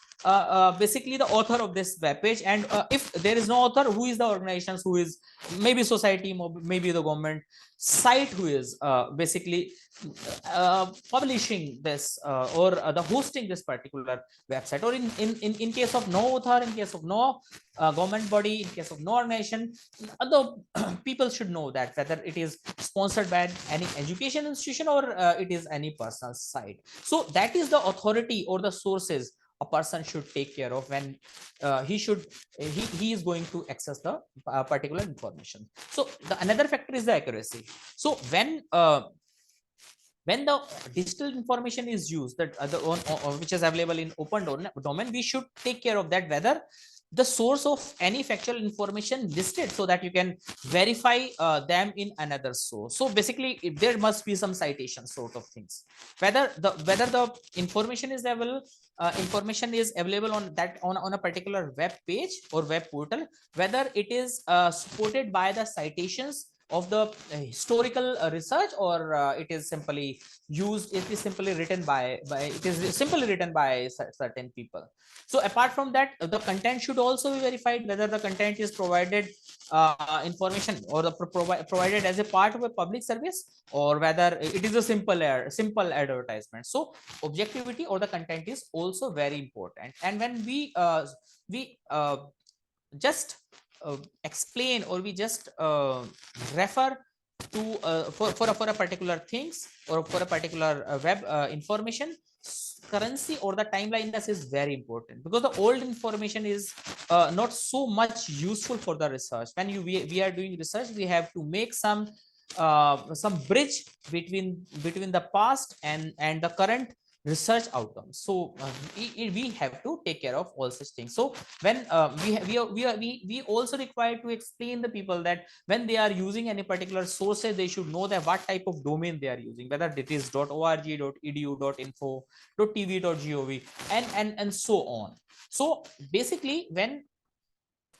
basically the author of this web page, and if there is no author, who is the organizations, who is maybe society, maybe the government site, who is basically publishing this or the hosting this particular website, or in case of no author, in case of no government body, in case of no organization, other people should know that whether it is sponsored by any education institution or it is any personal site. So that is the authority or the sources a person should take care of when he is going to access the particular information. So the another factor is the accuracy. So when the digital information is used, that which is available in open domain, we should take care of that, whether the source of any factual information listed, so that you can verify them in another source. So basically there must be some citation sort of things, whether the information is available on that on a particular web page or web portal, whether it is supported by the citations of the historical research, or it is simply written by certain people. So apart from that, the content should also be verified, whether the content is provided information or the provided as a part of a public service, or whether it is a simple advertisement. So objectivity or the content is also very important. And when we just explain, or we just refer to for a particular things, or for a particular web information, currency or the timeline is very important, because the old information is not so much useful for the research. When we are doing research, we have to make some bridge between the past and the current research outcomes. So we have to take care of all such things. So when we also require to explain the people that when they are using any particular sources, they should know that what type of domain they are using, whether it is .org, .edu, .info, .tv, .gov, and so on. So basically, when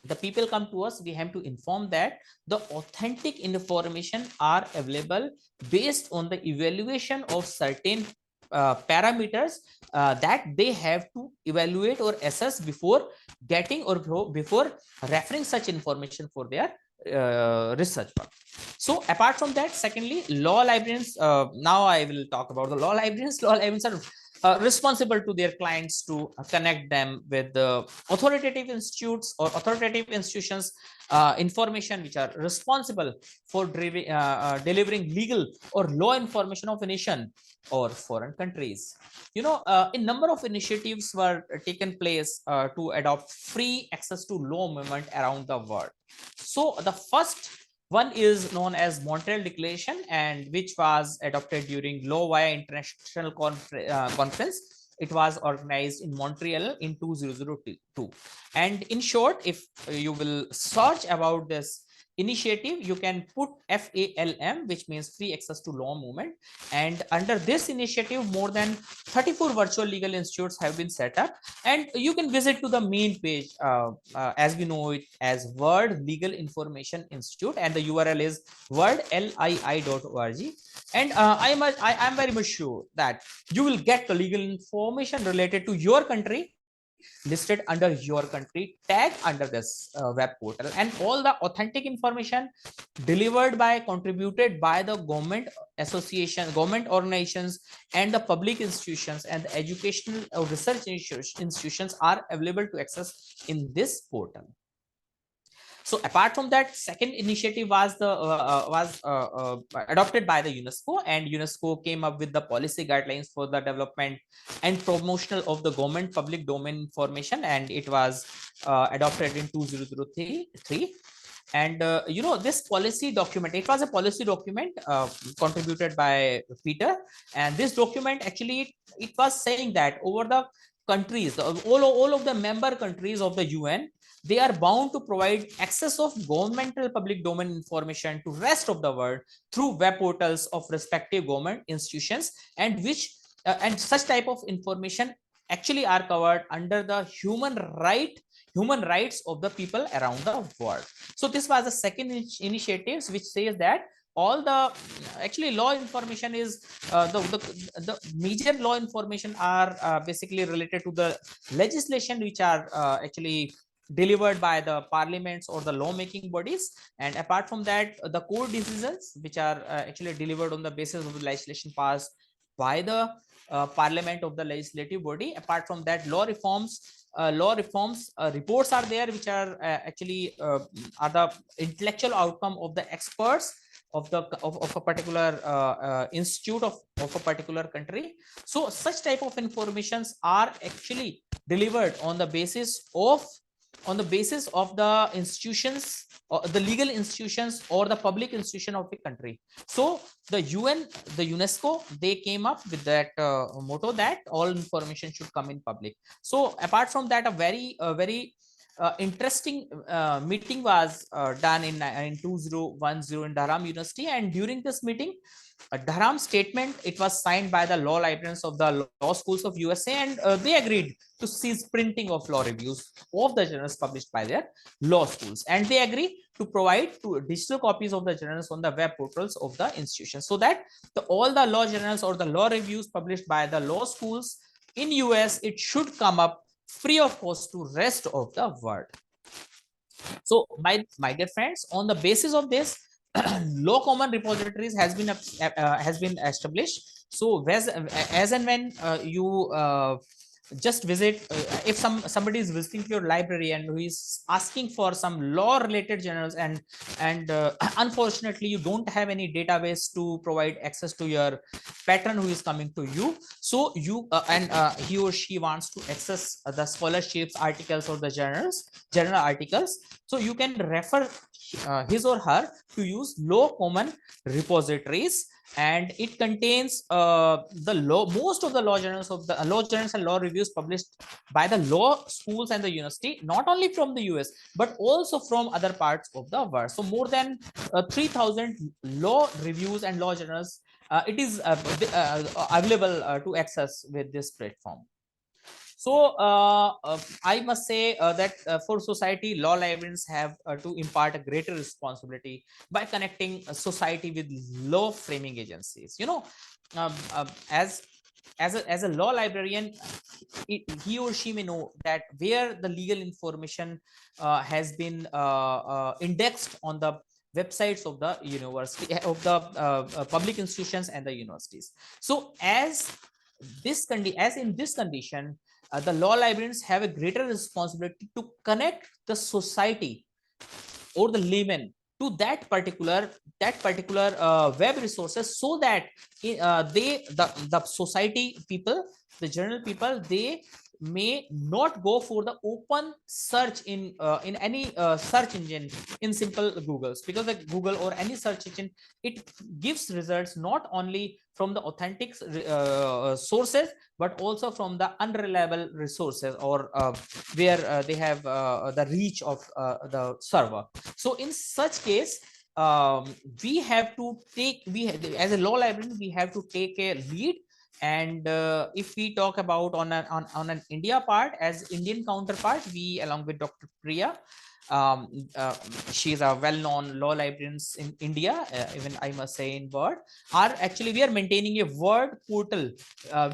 the people come to us, we have to inform that the authentic information are available based on the evaluation of certain parameters that they have to evaluate or assess before getting or before referring such information for their research work. So apart from that, secondly, law librarians, now I will talk about the law librarians. Law librarians are responsible to their clients to connect them with the authoritative institutes or authoritative institutions information which are responsible for delivering legal or law information of a nation or foreign countries. A number of initiatives were taken place to adopt free access to law movement around the world. So the first one is known as Montreal Declaration, and which was adopted during Law Via International Conference. It was organized in Montreal in 2002. And in short, if you will search about this initiative, you can put FALM, which means free access to law movement. And under this initiative, more than 34 virtual legal institutes have been set up, and you can visit to the main page as we know it as World Legal Information Institute, and the URL is worldlii.org. And I'm very much sure that you will get the legal information related to your country listed under your country tag under this web portal, and all the authentic information delivered by contributed by the government association, government organizations, and the public institutions and the educational or research institutions are available to access in this portal. So apart from that, second initiative was adopted by the UNESCO, and UNESCO came up with the policy guidelines for the development and promotional of the government public domain information, and it was adopted in 2003. And this policy document, it was a policy document contributed by Peter, and this document actually it was saying that over the countries, all of the member countries of the UN, they are bound to provide access of governmental public domain information to rest of the world through web portals of respective government institutions, and which and such type of information actually are covered under the human rights of the people around the world. So this was the second initiative, which says that all the actually law information is the major law information are basically related to the legislation which are actually delivered by the parliaments or the lawmaking bodies, and apart from that the core decisions which are actually delivered on the basis of the legislation passed by the parliament of the legislative body. Apart from that, law reforms reports are there which are actually are the intellectual outcome of the experts of a particular institute of a particular country. So such type of informations are actually delivered on the basis of the institutions or the legal institutions or the public institution of the country. So the UN, the UNESCO, they came up with that motto that all information should come in public. So apart from that, a very interesting meeting was done in 2010 in Durham University, and during this meeting a Durham statement, it was signed by the law librarians of the law schools of USA, and they agreed to cease printing of law reviews of the journals published by their law schools, and they agree to provide digital copies of the journals on the web portals of the institution, so that all the law journals or the law reviews published by the law schools in US, it should come up free of cost to rest of the world. So my dear friends, on the basis of this, law common repositories has been established. So as and when you just visit, if somebody is visiting your library and who is asking for some law related journals, and unfortunately you don't have any database to provide access to your patron who is coming to you, so you and he or she wants to access the scholarships articles or the journal articles, so you can refer his or her to use law common repositories, and it contains the law most of the law journals of the law journals and law reviews published by the law schools and the university, not only from the US but also from other parts of the world. So more than 3000 law reviews and law journals it is available to access with this platform. So I must say that for society, law librarians have to impart a greater responsibility by connecting society with law framing agencies. You know, as a law librarian, he or she may know that where the legal information has been indexed on the websites of the university of the public institutions and the universities. So as in this condition, the law librarians have a greater responsibility to connect the society or the layman to that particular web resources, so that the society people, the general people, they may not go for the open search in any search engine in simple googles, because the Google or any search engine, it gives results not only from the authentic sources but also from the unreliable resources, or where they have the reach of the server. So in such case, we have to take as a law librarian, we have to take a lead. And if we talk about on an India part, as Indian counterpart, we, along with Dr. Priya, um, uh, she's a well-known law librarian in India, even I must say in Word, we are maintaining a Word portal.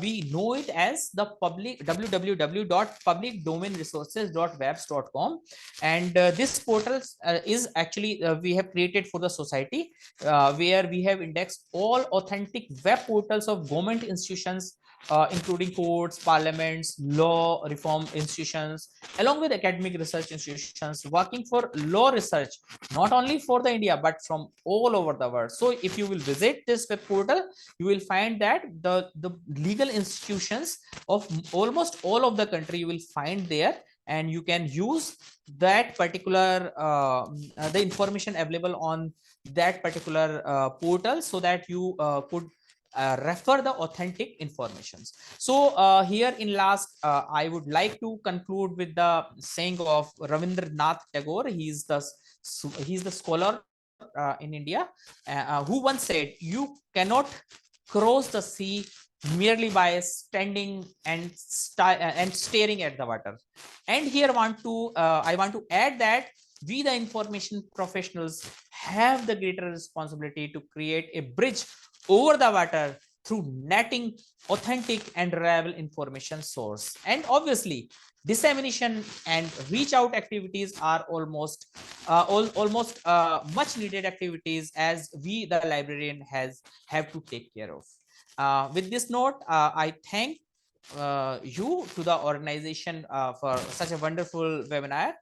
We know it as the public www.publicdomainresources.webs.com, and this portal is actually we have created for the society, where we have indexed all authentic web portals of government institutions, including courts, parliaments, law reform institutions, along with academic research institutions working for law research, not only for the India but from all over the world. So if you will visit this web portal, you will find that the legal institutions of almost all of the country you will find there, and you can use that particular the information available on that particular portal, so that you could refer the authentic informations. So here in last, I would like to conclude with the saying of Ravindranath Tagore. He's the scholar in India, who once said, "You cannot cross the sea merely by standing and staring at the water." And here I want to add that we, the information professionals, have the greater responsibility to create a bridge over the water through netting authentic and reliable information source. And obviously, dissemination and reach out activities are almost much needed activities, as we, the librarian, have to take care of. With this note, I thank you to the organization for such a wonderful webinar,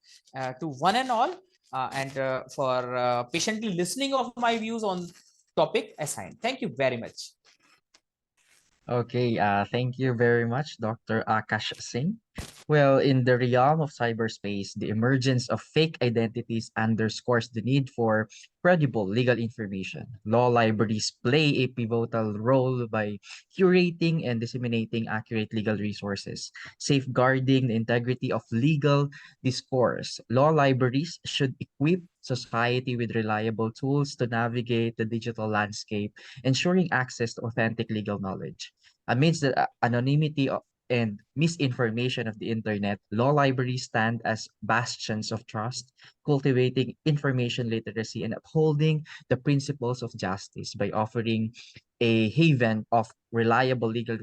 to one and all, and for patiently listening of my views on topic assigned. Thank you very much.
Okay, thank you very much, Dr. Akash Singh. Well, in the realm of cyberspace, the emergence of fake identities underscores the need for credible legal information. Law libraries play a pivotal role by curating and disseminating accurate legal resources, safeguarding the integrity of legal discourse. Law libraries should equip society with reliable tools to navigate the digital landscape, ensuring access to authentic legal knowledge. Amidst the anonymity and misinformation of the internet, law libraries stand as bastions of trust, cultivating information literacy and upholding the principles of justice by offering a haven of reliable legal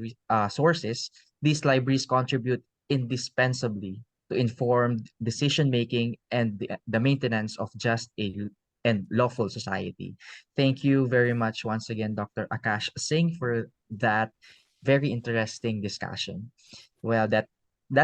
sources. These libraries contribute indispensably to informed decision making and the maintenance of just and lawful society. Thank you very much once again, Dr. Akash Singh, for that very interesting discussion. Well, that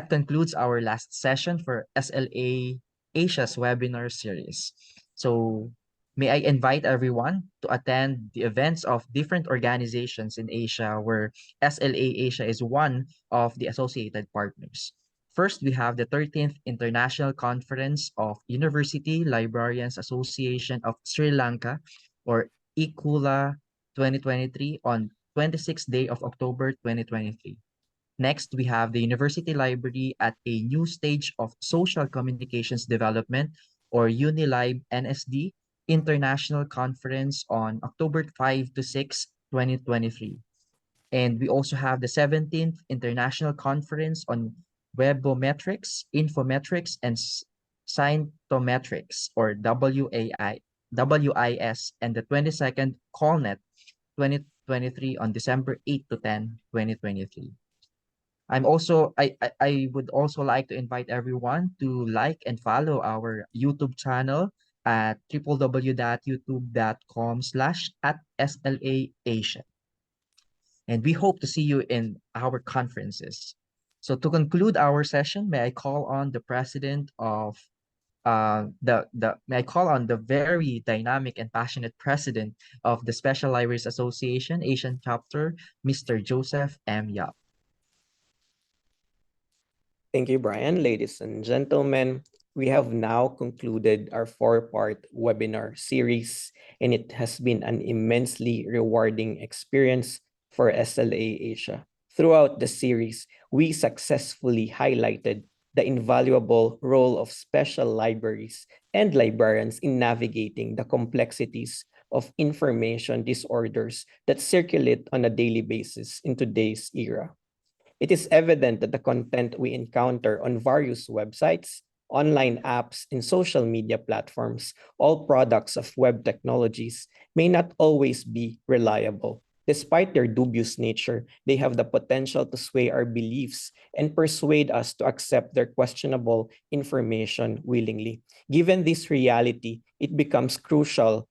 concludes our last session for SLA Asia's webinar series. So may I invite everyone to attend the events of different organizations in Asia where SLA Asia is one of the associated partners. First, we have the 13th International Conference of University Librarians Association of Sri Lanka, or ICULA 2023, on 26th day of October 2023. Next, we have the University Library at a new stage of social communications development, or UniLib NSD International Conference on October 5 to 6, 2023. And we also have the 17th International Conference on Webometrics, Infometrics, and Scientometrics, or WIS, and the 22nd CallNet 2023 on December 8 to 10, 2023. I would also like to invite everyone to like and follow our YouTube channel at www.youtube.com/@SLA and we hope to see you in our conferences. So to conclude our session, may I call on the president of may I call on the very dynamic and passionate president of the Special Libraries Association Asian Chapter, Mr. Joseph M. Yap.
Thank you, Bryan. Ladies and gentlemen, we have now concluded our four-part webinar series, and it has been an immensely rewarding experience for SLA Asia. Throughout the series, we successfully highlighted the invaluable role of special libraries and librarians in navigating the complexities of information disorders that circulate on a daily basis in today's era. It is evident that the content we encounter on various websites, online apps, and social media platforms, all products of web technologies, may not always be reliable. Despite their dubious nature, they have the potential to sway our beliefs and persuade us to accept their questionable information willingly. Given this reality, it becomes crucial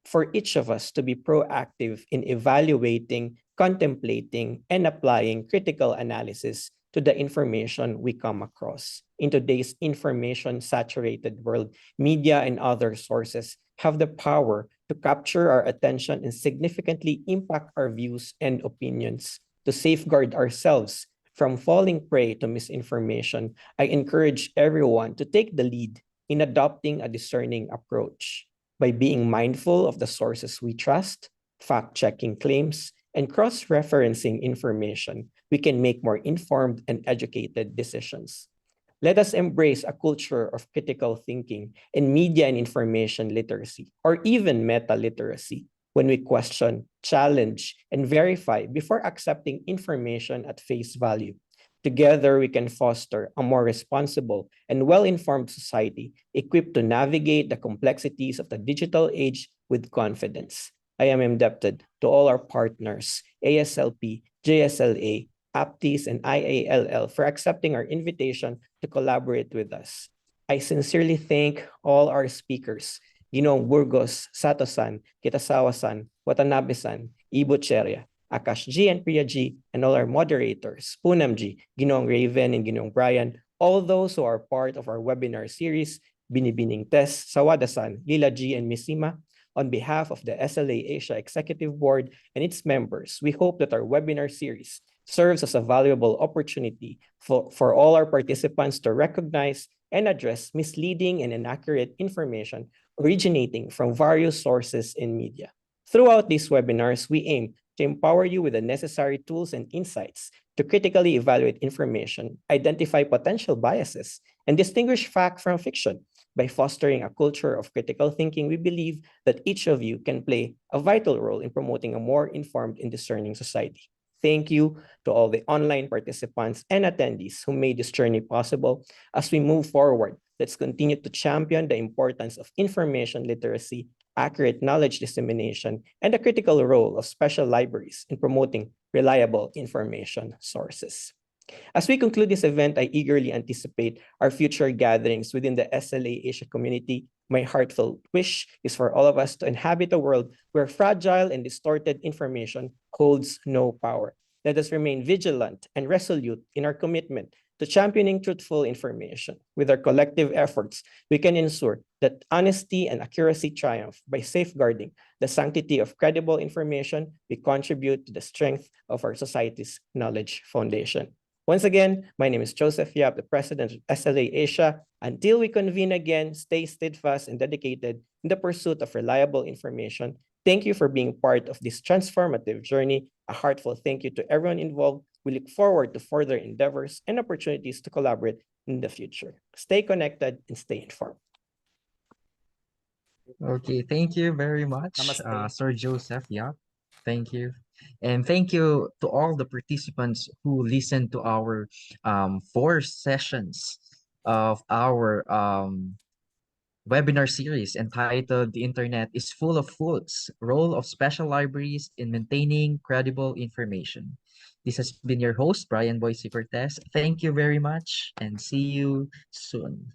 for each of us to be proactive in evaluating, contemplating, and applying critical analysis to the information we come across. In today's information-saturated world, media and other sources have the power to capture our attention and significantly impact our views and opinions. To safeguard ourselves from falling prey to misinformation, I encourage everyone to take the lead in adopting a discerning approach. By being mindful of the sources we trust, fact-checking claims, and cross-referencing information, we can make more informed and educated decisions. Let us embrace a culture of critical thinking and media and information literacy, or even meta-literacy, when we question, challenge, and verify before accepting information at face value. Together, we can foster a more responsible and well-informed society equipped to navigate the complexities of the digital age with confidence. I am indebted to all our partners, ASLP, JSLA, APTIS, and IALL for accepting our invitation to collaborate with us. I sincerely thank all our speakers, Burgos, Sato-san, Kitasawa-san, Watanabe-san, Ibo Cheria, Akash G and Priya G, and all our moderators, Poonam G, Ginong Raven, and Ginong Bryan, all those who are part of our webinar series, Binibining Tess, Sawada-san, Lila G, and Miss Seema. On behalf of the SLA Asia Executive Board and its members, we hope that our webinar series serves as a valuable opportunity for all our participants to recognize and address misleading and inaccurate information originating from various sources in media. Throughout these webinars, we aim to empower you with the necessary tools and insights to critically evaluate information, identify potential biases, and distinguish fact from fiction. By fostering a culture of critical thinking, we believe that each of you can play a vital role in promoting a more informed and discerning society. Thank you to all the online participants and attendees who made this journey possible. As we move forward, let's continue to champion the importance of information literacy, accurate knowledge dissemination, and the critical role of special libraries in promoting reliable information sources. As we conclude this event, I eagerly anticipate our future gatherings within the SLA Asia community. My heartfelt wish is for all of us to inhabit a world where fragile and distorted information holds no power. Let us remain vigilant and resolute in our commitment to championing truthful information. With our collective efforts, we can ensure that honesty and accuracy triumph by safeguarding the sanctity of credible information. We contribute to the strength of our society's knowledge foundation. Once again, my name is Joseph Yap, the president of SLA Asia. Until we convene again, stay steadfast and dedicated in the pursuit of reliable information. Thank you for being part of this transformative journey. A heartfelt thank you to everyone involved. We look forward to further endeavors and opportunities to collaborate in the future. Stay connected and stay informed.
Okay, thank you very much,
Namaste.
Sir Joseph. Yeah, thank you. And thank you to all the participants who listened to our 4 sessions of our webinar series entitled "The Internet is Full of Fools: Role of Special Libraries in Maintaining Credible Information." This has been your host, Brian Boise Cortez. Thank you very much and see you soon.